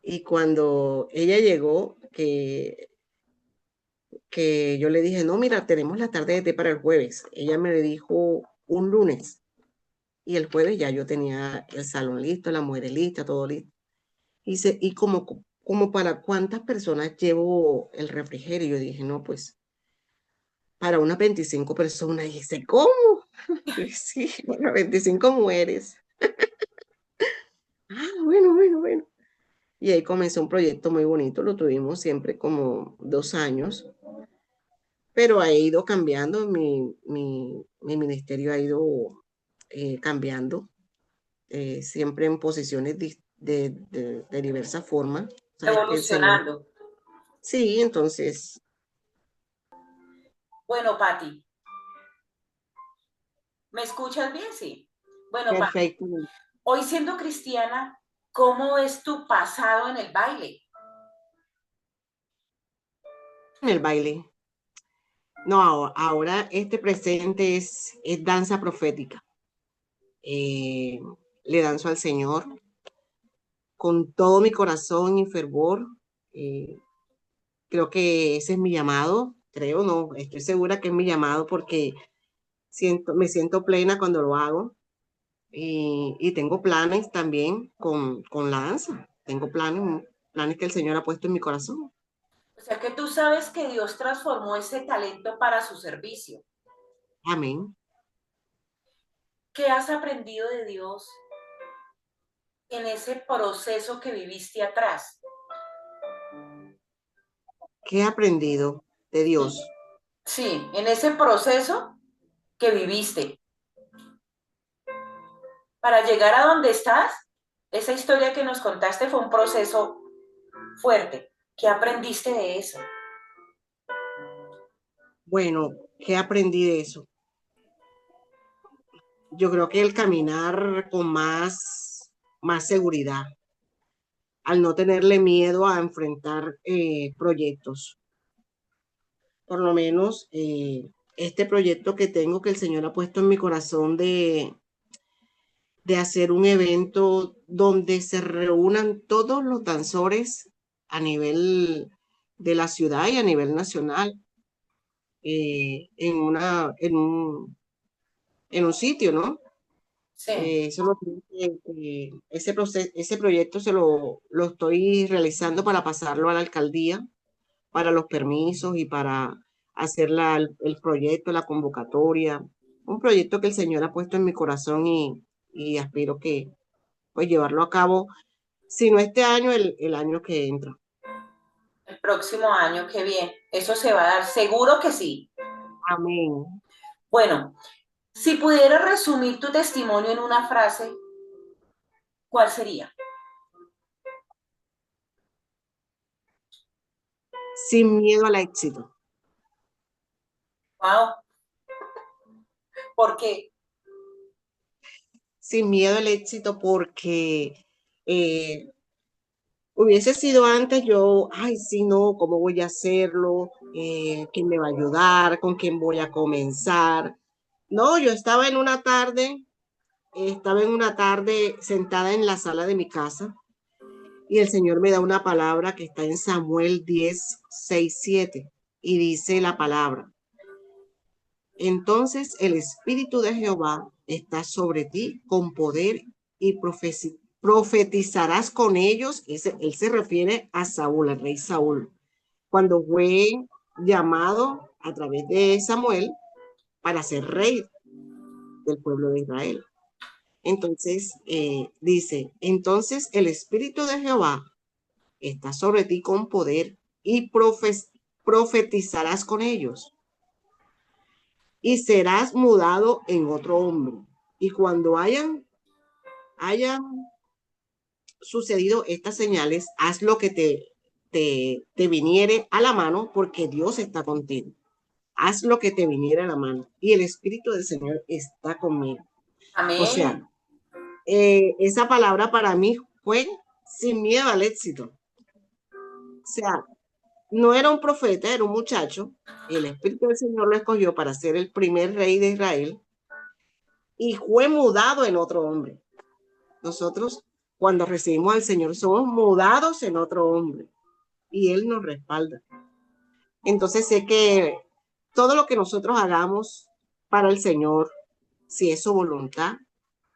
Y cuando ella llegó, que yo le dije, no, mira, tenemos la tarde de té para el jueves. Ella me dijo un lunes. Y el jueves ya yo tenía el salón listo, la mujer lista, todo listo. Y como para cuántas personas llevo el refrigerio. Yo dije, no, pues para unas 25 personas. Y dice, ¿cómo? Sí, para 25 mujeres. Bueno, bueno, bueno. Y ahí comenzó un proyecto muy bonito, lo tuvimos siempre como 2 años, pero ha ido cambiando, mi ministerio ha ido cambiando, siempre en posiciones de diversas formas. Sabes que el Señor,
Evolucionando.
sí, entonces,
Bueno, Pati, ¿me escuchas bien? Sí. Bueno, Pati,
perfecto.
hoy siendo cristiana, ¿cómo es tu pasado en el baile?
En el baile. No, ahora este presente es danza profética. Eh, Le danzo al Señor con todo mi corazón y fervor. eh, Creo que ese es mi llamado, creo, no, estoy segura que es mi llamado porque me siento plena cuando lo hago y tengo planes también con la danza. Tengo planes que el Señor ha puesto en mi corazón.
O sea que tú sabes que Dios transformó ese talento para su servicio.
Amén.
¿Qué has aprendido de Dios en ese proceso que viviste atrás?
¿Qué he aprendido de
Sí,
Dios?
sí, en ese proceso que viviste para llegar a donde estás. Esa historia que nos contaste fue un proceso fuerte. ¿Qué aprendiste de eso?
Bueno, ¿qué aprendí de eso? Yo creo que el caminar con más seguridad, al no tenerle miedo a enfrentar proyectos. Por lo menos este proyecto que tengo que el Señor ha puesto en mi corazón de hacer un evento donde se reúnan todos los danzores a nivel de la ciudad y a nivel nacional en un sitio, ¿no?
Sí.
Eso ese proyecto lo estoy realizando para pasarlo a la alcaldía, para los permisos y para hacer el proyecto, la convocatoria. Un proyecto que el Señor ha puesto en mi corazón y aspiro que pues llevarlo a cabo, si no este año, el año que entra.
El próximo año, qué bien. Eso se va a dar, seguro que sí.
Amén.
Bueno, si pudieras resumir tu testimonio en una frase, ¿cuál sería?
Sin miedo al éxito.
Wow, ¿por qué?
Sin miedo al éxito porque Hubiese sido antes, yo, ay, sí, no, ¿cómo voy a hacerlo? ¿Quién me va a ayudar? ¿Con quién voy a comenzar? No, yo estaba en una tarde sentada en la sala de mi casa y el Señor me da una palabra que está en Samuel 10, 6, 7 y dice la palabra. Entonces el Espíritu de Jehová está sobre ti con poder y profetizarás con ellos. Él se refiere a Saúl, al rey Saúl, cuando fue llamado a través de Samuel para ser rey del pueblo de Israel. Entonces dice, entonces el Espíritu de Jehová está sobre ti con poder y profetizarás con ellos y serás mudado en otro hombre. Y cuando hayan sucedido estas señales, haz lo que te viniere a la mano, porque Dios está contigo. Haz lo que te viniera a la mano. Y el Espíritu del Señor está conmigo. O
Amén.
sea, esa palabra para mí fue sin miedo al éxito. O sea, no era un profeta, era un muchacho. El Espíritu del Señor lo escogió para ser el primer rey de Israel y fue mudado en otro hombre. Nosotros, cuando recibimos al Señor, somos mudados en otro hombre y Él nos respalda. Entonces sé que todo lo que nosotros hagamos para el Señor, si es su voluntad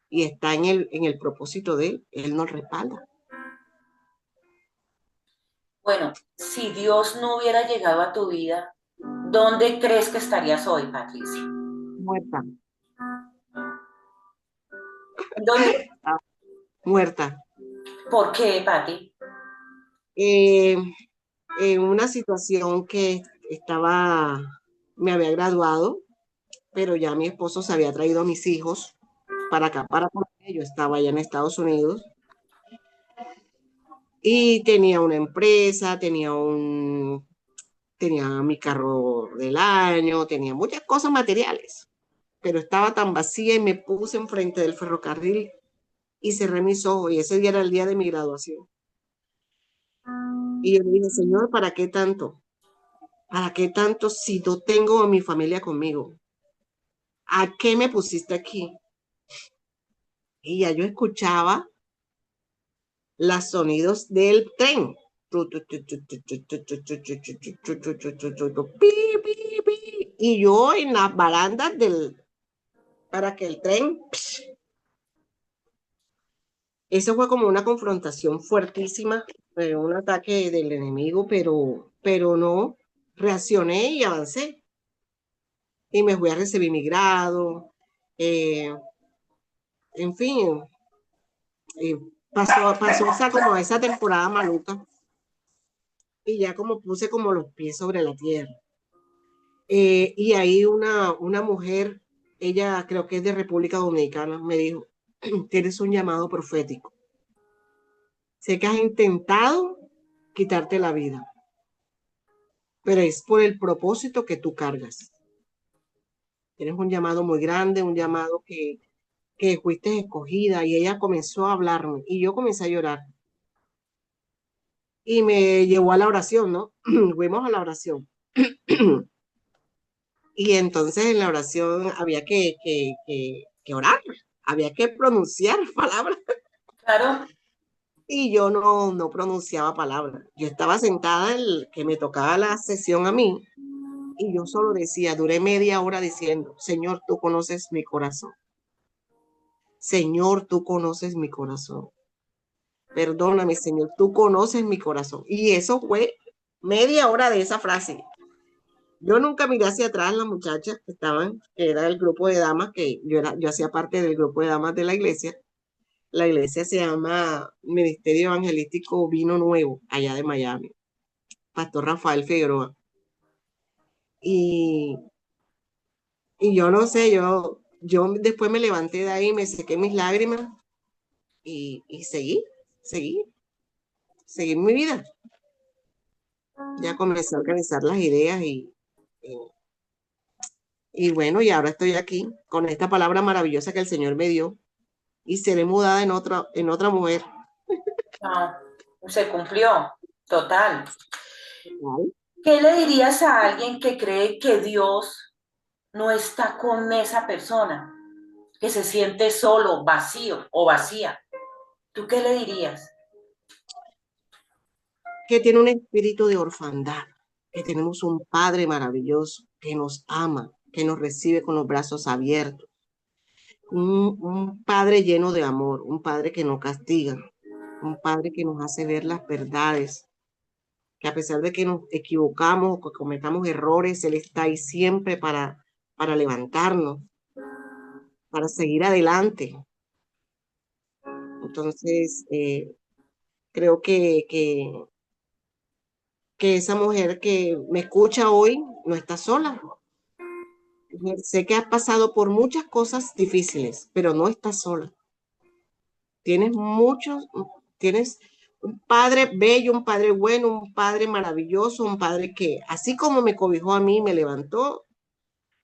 y está en el propósito de Él, Él nos respalda.
Bueno, si Dios no hubiera llegado a tu vida, ¿dónde crees que estarías hoy, Patricia?
Muerta,
¿Dónde?
muerta.
¿Por qué, Pati?
Eh, en una situación que me había graduado, pero ya mi esposo se había traído a mis hijos para acá, para Colombia. Yo estaba allá en Estados Unidos y tenía una empresa, tenía mi carro del año, tenía muchas cosas materiales, pero estaba tan vacía y me puse enfrente del ferrocarril y cerré mis ojos y ese día era el día de mi graduación. Y yo le dije, Señor, ¿para qué tanto? ¿Para qué tanto si no tengo a mi familia conmigo? ¿A qué me pusiste aquí? Y ya yo escuchaba los sonidos del tren. Y yo en las barandas para que el tren, eso fue como una confrontación fuertísima, un ataque del enemigo, pero no, reaccioné y avancé. Y me fui a recibir mi grado, eh, en fin, pasó como esa temporada maluca y ya como puse como los pies sobre la tierra. Y ahí una mujer, ella creo que es de República Dominicana, me dijo, tienes un llamado profético. Sé que has intentado quitarte la vida, pero es por el propósito que tú cargas. Tienes un llamado muy grande, un llamado que fuiste escogida y ella comenzó a hablarme y yo comencé a llorar y me llevó a la oración, ¿no? Fuimos a la oración. Y entonces en la oración había que orar, había que pronunciar palabras.
Claro,
Y yo no pronunciaba palabras. Yo estaba sentada, que me tocaba la sesión a mí, y yo solo decía, duré media hora diciendo, Señor, tú conoces mi corazón. Señor, tú conoces mi corazón. Perdóname, Señor, tú conoces mi corazón. Y eso fue media hora de esa frase. Yo nunca miré hacia atrás las muchachas que estaban, que era el grupo de damas, yo hacía parte del grupo de damas de la iglesia. La iglesia se llama Ministerio Evangelístico Vino Nuevo, allá de Miami. Pastor Rafael Figueroa. Y, y yo no sé, yo después me levanté de ahí, me sequé mis lágrimas y seguí, seguí mi vida. Ya comencé a organizar las ideas y bueno, y ahora estoy aquí con esta palabra maravillosa que el Señor me dio y seré mudada en otra mujer.
no. Se cumplió, total.
Total.
¿Qué le dirías a alguien que cree que Dios no está con esa persona, que se siente solo, vacío o vacía? ¿Tú qué le dirías?
Que tiene un espíritu de orfandad, que tenemos un Padre maravilloso, que nos ama, que nos recibe con los brazos abiertos, un Padre lleno de amor, un Padre que no castiga, un Padre que nos hace ver las verdades, que a pesar de que nos equivocamos o que cometamos errores, Él está ahí siempre para levantarnos, para seguir adelante. Entonces, creo que esa mujer que me escucha hoy no está sola. Sé que has pasado por muchas cosas difíciles, pero no estás sola. Tienes muchos, tienes un padre bello, un padre bueno, un padre maravilloso, un padre que así como me cobijó a mí, me levantó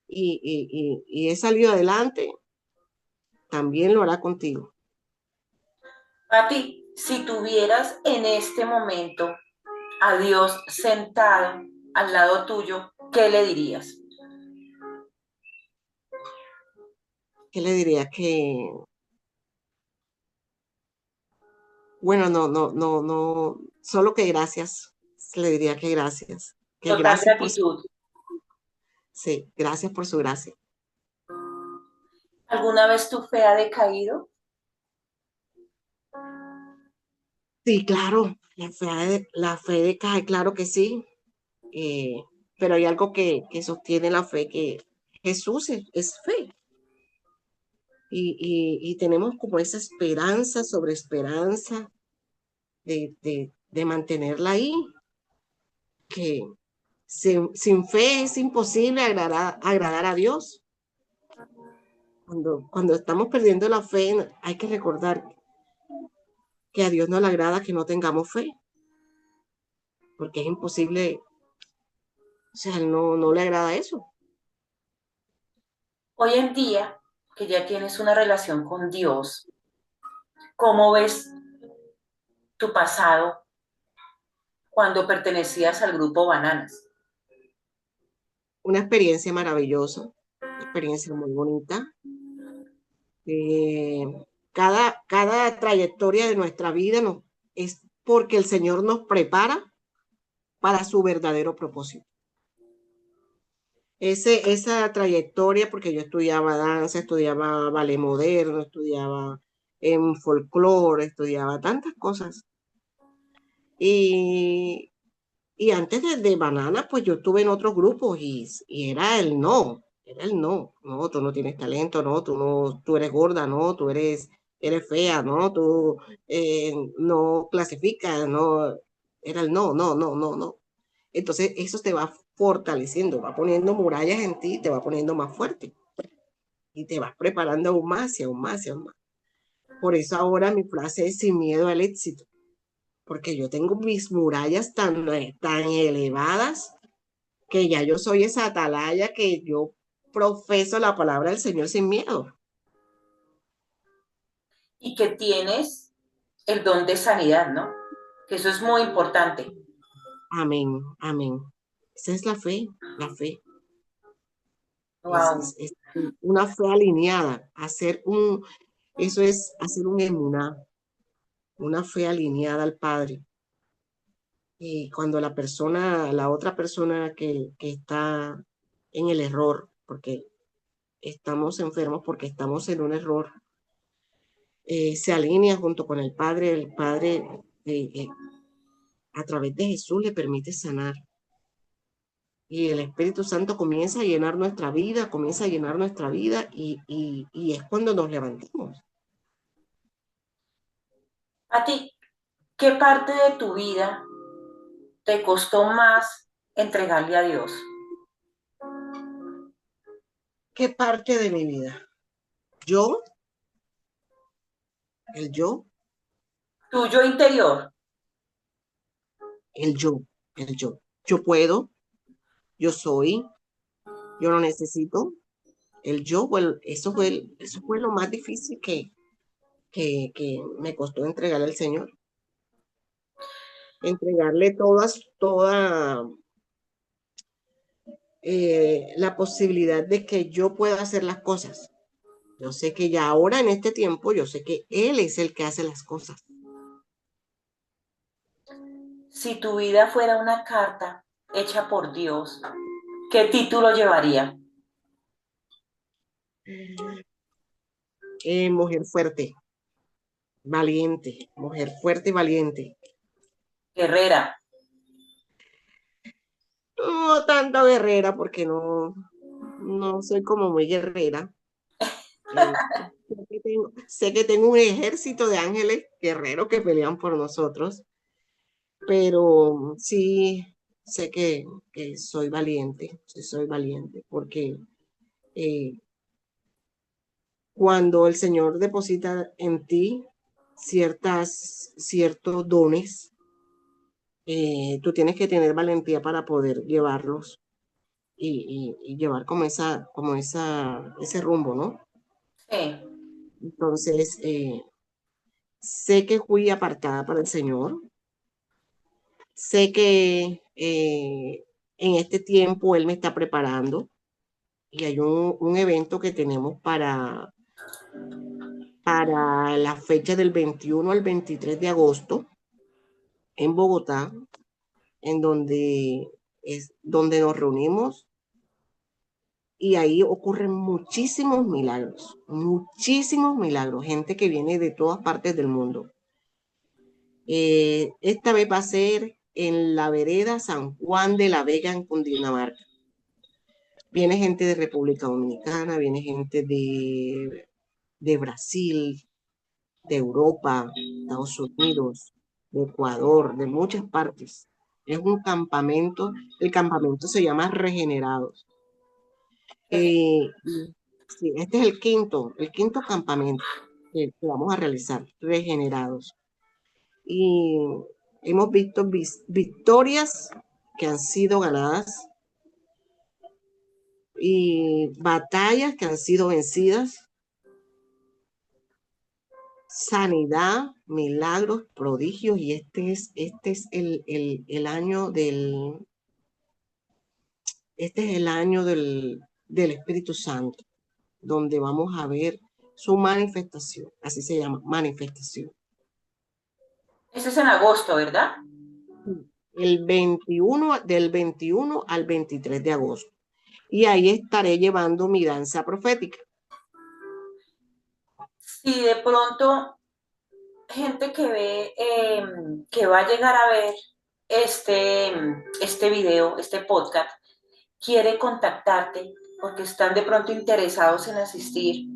y he salido adelante, también lo hará contigo.
Pati, si tuvieras en este momento a Dios sentado al lado tuyo, ¿qué le dirías?
¿Qué le diría? Que, bueno, no, solo que gracias. Le diría que gracias. Que
Total
gracias por su,
gratitud.
sí, gracias por su gracia.
¿Alguna vez tu fe ha decaído?
Sí, claro, la fe decae, claro que sí, eh, pero hay algo que sostiene la fe, que Jesús es fe, y tenemos como esa esperanza sobre esperanza de mantenerla ahí, que sin fe es imposible agradar a Dios. Cuando estamos perdiendo la fe, hay que recordar que a Dios no le agrada que no tengamos fe, porque es imposible, o sea, no le agrada eso.
Hoy en día, que ya tienes una relación con Dios, ¿cómo ves tu pasado cuando pertenecías al grupo Bananas?
Una experiencia maravillosa, una experiencia muy bonita. Eh, cada trayectoria de nuestra vida es porque el Señor nos prepara para su verdadero propósito. Esa trayectoria, porque yo estudiaba danza, estudiaba ballet moderno, estudiaba en folclore, estudiaba tantas cosas. Y, y antes de Banana, pues yo estuve en otros grupos y era el no, no, tú no tienes talento, no, tú eres gorda, no, eres fea, no, tú no clasificas, no, era el no. Entonces eso te va fortaleciendo, va poniendo murallas en ti, te va poniendo más fuerte y te vas preparando aún más y aún más y aún más. Por eso ahora mi frase es sin miedo al éxito, porque yo tengo mis murallas tan elevadas que ya yo soy esa atalaya que yo profeso la palabra del Señor sin miedo.
Y que tienes el don de sanidad, ¿no? Que eso es muy importante.
Amén, amén. Esa es la fe.
Wow.
Es una fe alineada. Eso es hacer un emuná, una fe alineada al Padre. Y cuando la otra persona que está en el error, porque estamos enfermos, porque estamos en un error, se alinea junto con el Padre a través de Jesús le permite sanar. Y el Espíritu Santo comienza a llenar nuestra vida, comienza a llenar nuestra vida y es cuando nos levantamos.
A ti, ¿qué parte de tu vida te costó más entregarle a Dios?
¿Qué parte de mi vida? Yo, el yo,
Tuyo interior.
el yo, el yo. Yo puedo, yo soy, yo no necesito. El yo, well, eso fue lo más difícil que me costó entregar al Señor. entregarle toda la posibilidad de que yo pueda hacer las cosas. Yo sé que ya ahora en este tiempo, yo sé que Él es el que hace las cosas.
Si tu vida fuera una carta hecha por Dios, ¿qué título llevaría?
Mujer fuerte, valiente, mujer fuerte y valiente.
Guerrera.
No tanto guerrera porque no soy como muy guerrera. Eh, sé que tengo un ejército de ángeles guerreros que pelean por nosotros, pero sí sé que soy valiente, sí soy valiente, porque eh, cuando el Señor deposita en ti ciertos dones, tú tienes que tener valentía para poder llevarlos y llevar ese rumbo, ¿no?
Sí.
Entonces, sé que fui apartada para el Señor, sé que en este tiempo Él me está preparando y hay un evento que tenemos para la fecha del 21 al 23 de agosto en Bogotá, en donde nos reunimos y ahí ocurren muchísimos milagros, gente que viene de todas partes del mundo. Esta vez va a ser en la vereda San Juan de la Vega en Cundinamarca. Viene gente de República Dominicana, viene gente de Brasil, de Europa, Estados Unidos, de Ecuador, de muchas partes. Es un campamento, el campamento se llama Regenerados. Sí, este es el quinto campamento que vamos a realizar, Regenerados. Y hemos visto victorias que han sido ganadas y batallas que han sido vencidas, sanidad, milagros, prodigios, y este es el año del Espíritu Santo, donde vamos a ver su manifestación, así se llama, manifestación.
Ese es en agosto, ¿verdad?
Del 21 al 23 de agosto. Y ahí estaré llevando mi danza profética.
Si de pronto gente que ve, que va a llegar a ver este video, este podcast, quiere contactarte porque están de pronto interesados en asistir,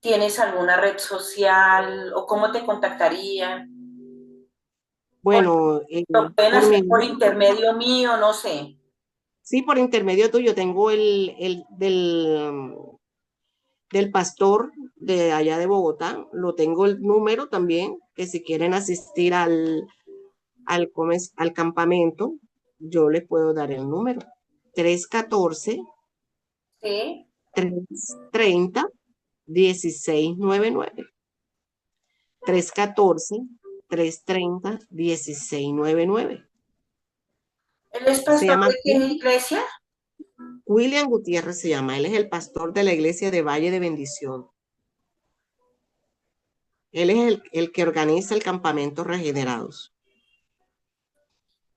¿tienes alguna red social o cómo te contactarían? ¿O
Bueno,
lo pueden
por
hacer
mi
por
medio,
intermedio mío? No sé.
sí, por intermedio tuyo, tengo del pastor de allá de Bogotá, lo tengo el número también, que si quieren asistir al campamento, yo les puedo dar el número.
Sí.
314-330-1699. 314-330-1699.
¿Él es
Se
pastor
llama
de qué iglesia?
William Gutiérrez, se llama. Él es el pastor de la iglesia de Valle de Bendición. Él es el que organiza el campamento Regenerados.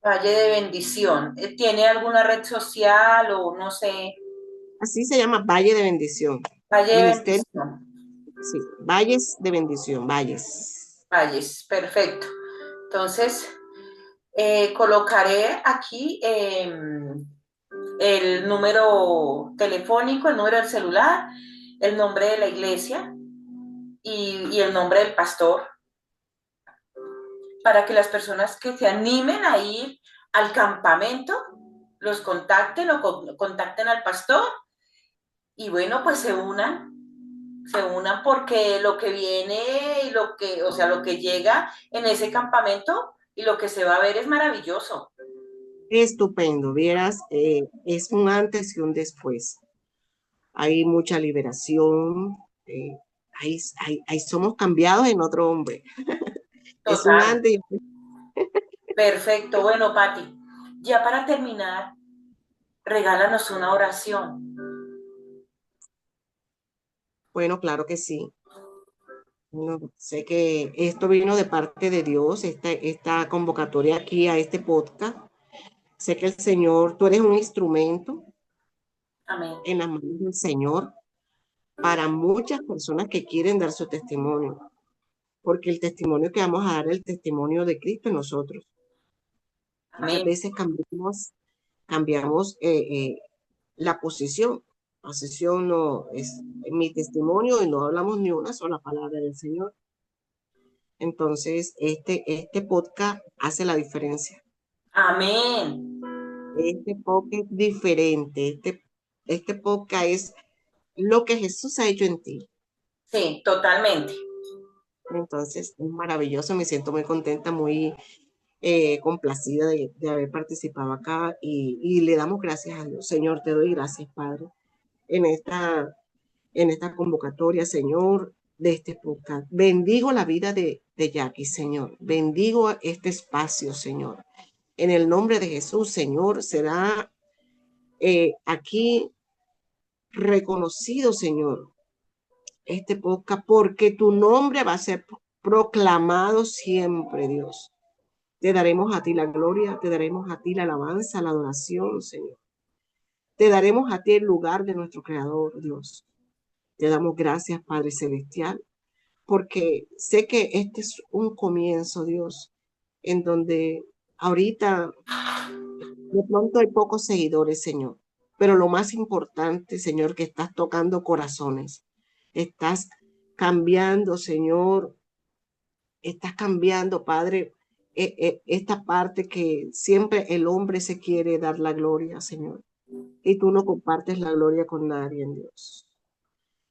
Valle de Bendición. ¿Tiene alguna red social o no sé?
Así se llama, Valle de Bendición.
Valle de
Ministerio,
Bendición.
sí, Valles de Bendición, Valles.
Valles, perfecto. Entonces, colocaré aquí el número telefónico, el número del celular, el nombre de la iglesia y el nombre del pastor para que las personas que se animen a ir al campamento los contacten o contacten al pastor y bueno, pues se unan porque lo que viene y o sea, lo que llega en ese campamento y lo que se va a ver es maravilloso.
Estupendo, vieras, es un antes y un después. Hay mucha liberación, eh, ahí somos cambiados en otro hombre. Es un
Total.
antes
Perfecto. Bueno, Pati, ya para terminar, regálanos una oración.
Bueno, claro que sí. No, sé que esto vino de parte de Dios, esta convocatoria aquí a este podcast. Sé que el Señor, tú eres un instrumento
Amén.
en las manos del Señor para muchas personas que quieren dar su testimonio, porque el testimonio que vamos a dar es el testimonio de Cristo en nosotros. Muchas
Amén.
veces cambiamos la posición. La posición no es mi testimonio y no hablamos ni una sola palabra del Señor. Entonces, este podcast hace la diferencia.
Amén.
Este podcast es diferente. Este podcast es lo que Jesús ha hecho en ti.
Sí, totalmente.
Entonces, es maravilloso. Me siento muy contenta, muy complacida de haber participado acá y le damos gracias a Dios. Señor, te doy gracias, Padre, en esta convocatoria, Señor, de este podcast. Bendigo la vida de Jackie, Señor. Bendigo este espacio, Señor. En el nombre de Jesús, Señor, será aquí reconocido, Señor, este podcast, porque tu nombre va a ser proclamado siempre, Dios. Te daremos a ti la gloria, te daremos a ti la alabanza, la adoración, Señor. Te daremos a ti el lugar de nuestro Creador, Dios. Te damos gracias, Padre Celestial, porque sé que este es un comienzo, Dios, en donde ahorita de pronto hay pocos seguidores, Señor, pero lo más importante, Señor, que estás tocando corazones, estás cambiando, Señor, estás cambiando, Padre, esta parte que siempre el hombre se quiere dar la gloria, Señor, y tú no compartes la gloria con nadie, Dios.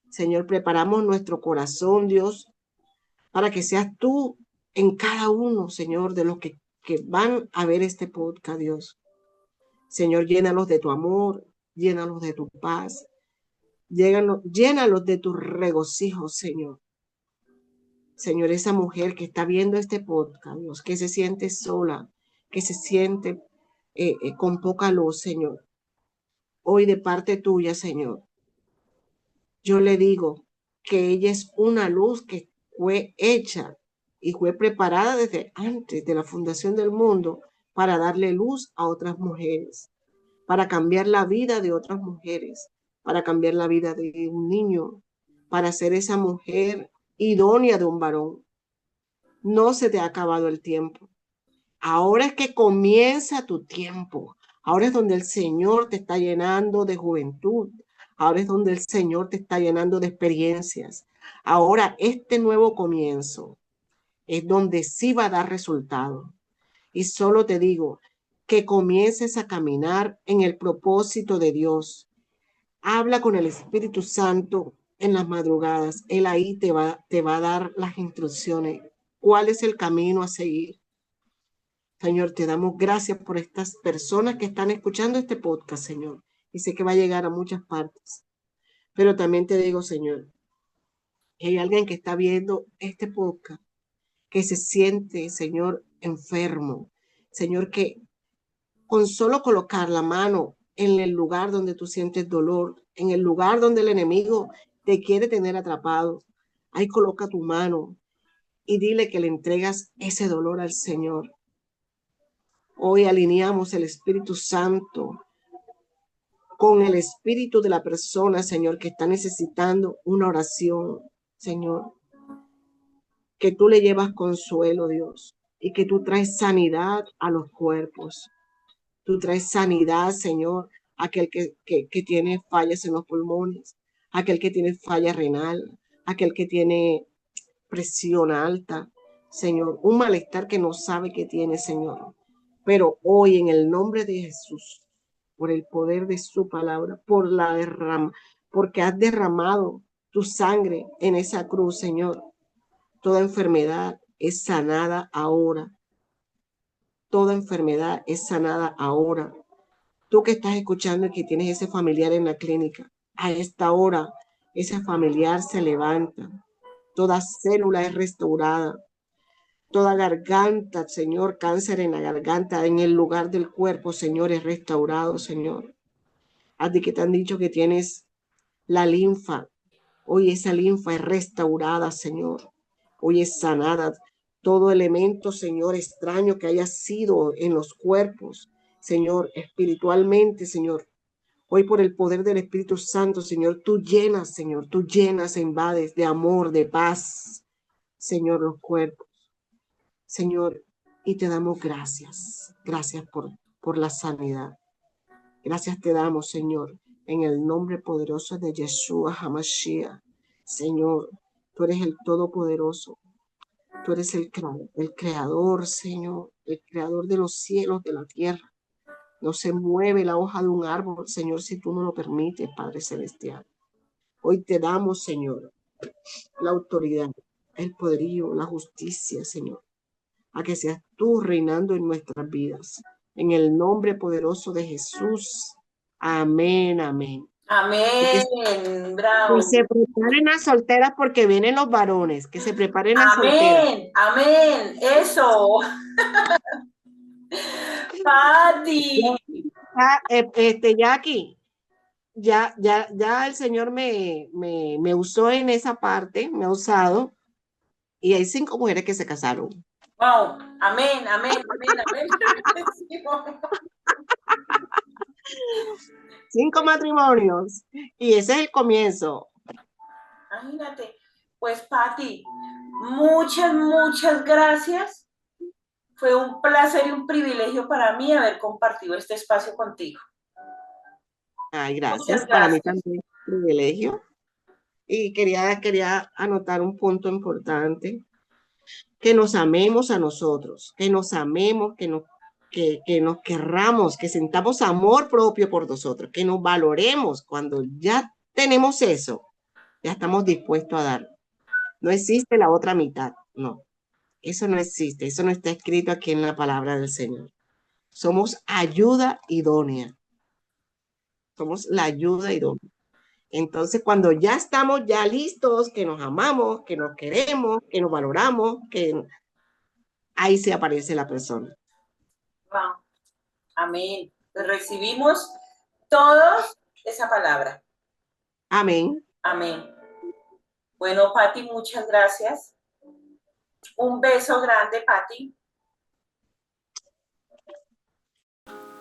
Señor, preparamos nuestro corazón, Dios, para que seas tú en cada uno, Señor, de los que van a ver este podcast, Dios. Señor, llénalos de tu amor, llénalos de tu paz, llénalos de tu regocijo, Señor. Señor, esa mujer que está viendo este podcast, Dios, que se siente sola, que se siente con poca luz, Señor. Hoy de parte tuya, Señor, yo le digo que ella es una luz que fue hecha y fue preparada desde antes de la fundación del mundo para darle luz a otras mujeres, para cambiar la vida de otras mujeres, para cambiar la vida de un niño, para ser esa mujer idónea de un varón. No se te ha acabado el tiempo. Ahora es que comienza tu tiempo. Ahora es donde el Señor te está llenando de juventud. Ahora es donde el Señor te está llenando de experiencias. Ahora este nuevo comienzo es donde sí va a dar resultado. Y solo te digo que comiences a caminar en el propósito de Dios. Habla con el Espíritu Santo en las madrugadas. Él ahí te va a dar las instrucciones. ¿Cuál es el camino a seguir? Señor, te damos gracias por estas personas que están escuchando este podcast, Señor. Y sé que va a llegar a muchas partes. Pero también te digo, Señor, que hay alguien que está viendo este podcast, que se siente, Señor, enfermo. Señor, que con solo colocar la mano en el lugar donde tú sientes dolor, en el lugar donde el enemigo te quiere tener atrapado, ahí coloca tu mano y dile que le entregas ese dolor al Señor. Hoy alineamos el Espíritu Santo con el espíritu de la persona, Señor, que está necesitando una oración, Señor, que tú le llevas consuelo, Dios, y que tú traes sanidad a los cuerpos. Tú traes sanidad, Señor, a aquel que tiene fallas en los pulmones, aquel que tiene falla renal, aquel que tiene presión alta, Señor, un malestar que no sabe que tiene, Señor. Pero hoy en el nombre de Jesús, por el poder de su palabra, porque has derramado tu sangre en esa cruz, Señor. Toda enfermedad es sanada ahora. Toda enfermedad es sanada ahora. Tú que estás escuchando y que tienes ese familiar en la clínica, a esta hora ese familiar se levanta. Toda célula es restaurada. Toda garganta, Señor, cáncer en la garganta, en el lugar del cuerpo, Señor, es restaurado, Señor. A ti que te han dicho que tienes la linfa, hoy esa linfa es restaurada, Señor. Hoy es sanada. Todo elemento, Señor, extraño que haya sido en los cuerpos, Señor, espiritualmente, Señor. Hoy por el poder del Espíritu Santo, Señor, tú llenas, Señor, tú llenas, invades de amor, de paz, Señor, los cuerpos. Señor, y te damos gracias. Gracias por la sanidad. Gracias te damos, Señor, en el nombre poderoso de Yeshua HaMashiach. Señor, tú eres el Todopoderoso. Tú eres el creador, Señor, el creador de los cielos, de la tierra. No se mueve la hoja de un árbol, Señor, si tú no lo permites, Padre Celestial. Hoy te damos, Señor, la autoridad, el poderío, la justicia, Señor, a que seas tú reinando en nuestras vidas. En el nombre poderoso de Jesús. Amén, amén. Y
Amén.
que
Bravo.
se preparen las solteras porque vienen los varones, que se preparen las solteras.
Amén. Amén. Eso. Patti.
Jackie, ya el Señor me usó en esa parte, me ha usado, y hay 5 mujeres que se casaron.
Wow. Amén. Amén. Amén. Amén.
5 matrimonios, y ese es el comienzo.
Imagínate. Pues, Patti, muchas, muchas gracias. Fue un placer y un privilegio para mí haber compartido este espacio contigo.
Ay,
Muchas
gracias, para mí
gracias.
también es un privilegio. Y quería anotar un punto importante, que nos amemos a nosotros, que nos amemos, que nos querramos, que sintamos amor propio por nosotros, que nos valoremos. Cuando ya tenemos eso, ya estamos dispuestos a dar. No existe la otra mitad, no, eso no existe, eso no está escrito aquí en la palabra del Señor. Somos ayuda idónea, somos la ayuda idónea. Entonces, cuando ya estamos ya listos, que nos amamos, que nos queremos, que nos valoramos, que ahí se aparece la persona.
Wow. Amén. Pues recibimos todos esa palabra.
Amén.
Amén. Bueno, Patti, muchas gracias. Un beso grande, Patti.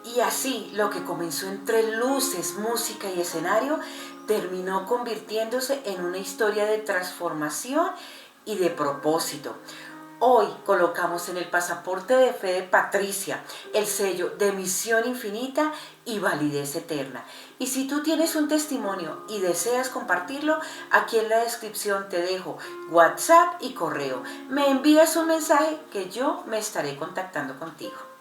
Y así, lo que comenzó entre luces, música y escenario, terminó convirtiéndose en una historia de transformación y de propósito. Hoy colocamos en el pasaporte de fe de Patricia el sello de misión infinita y validez eterna. Y si tú tienes un testimonio y deseas compartirlo, aquí en la descripción te dejo WhatsApp y correo. Me envías un mensaje que yo me estaré contactando contigo.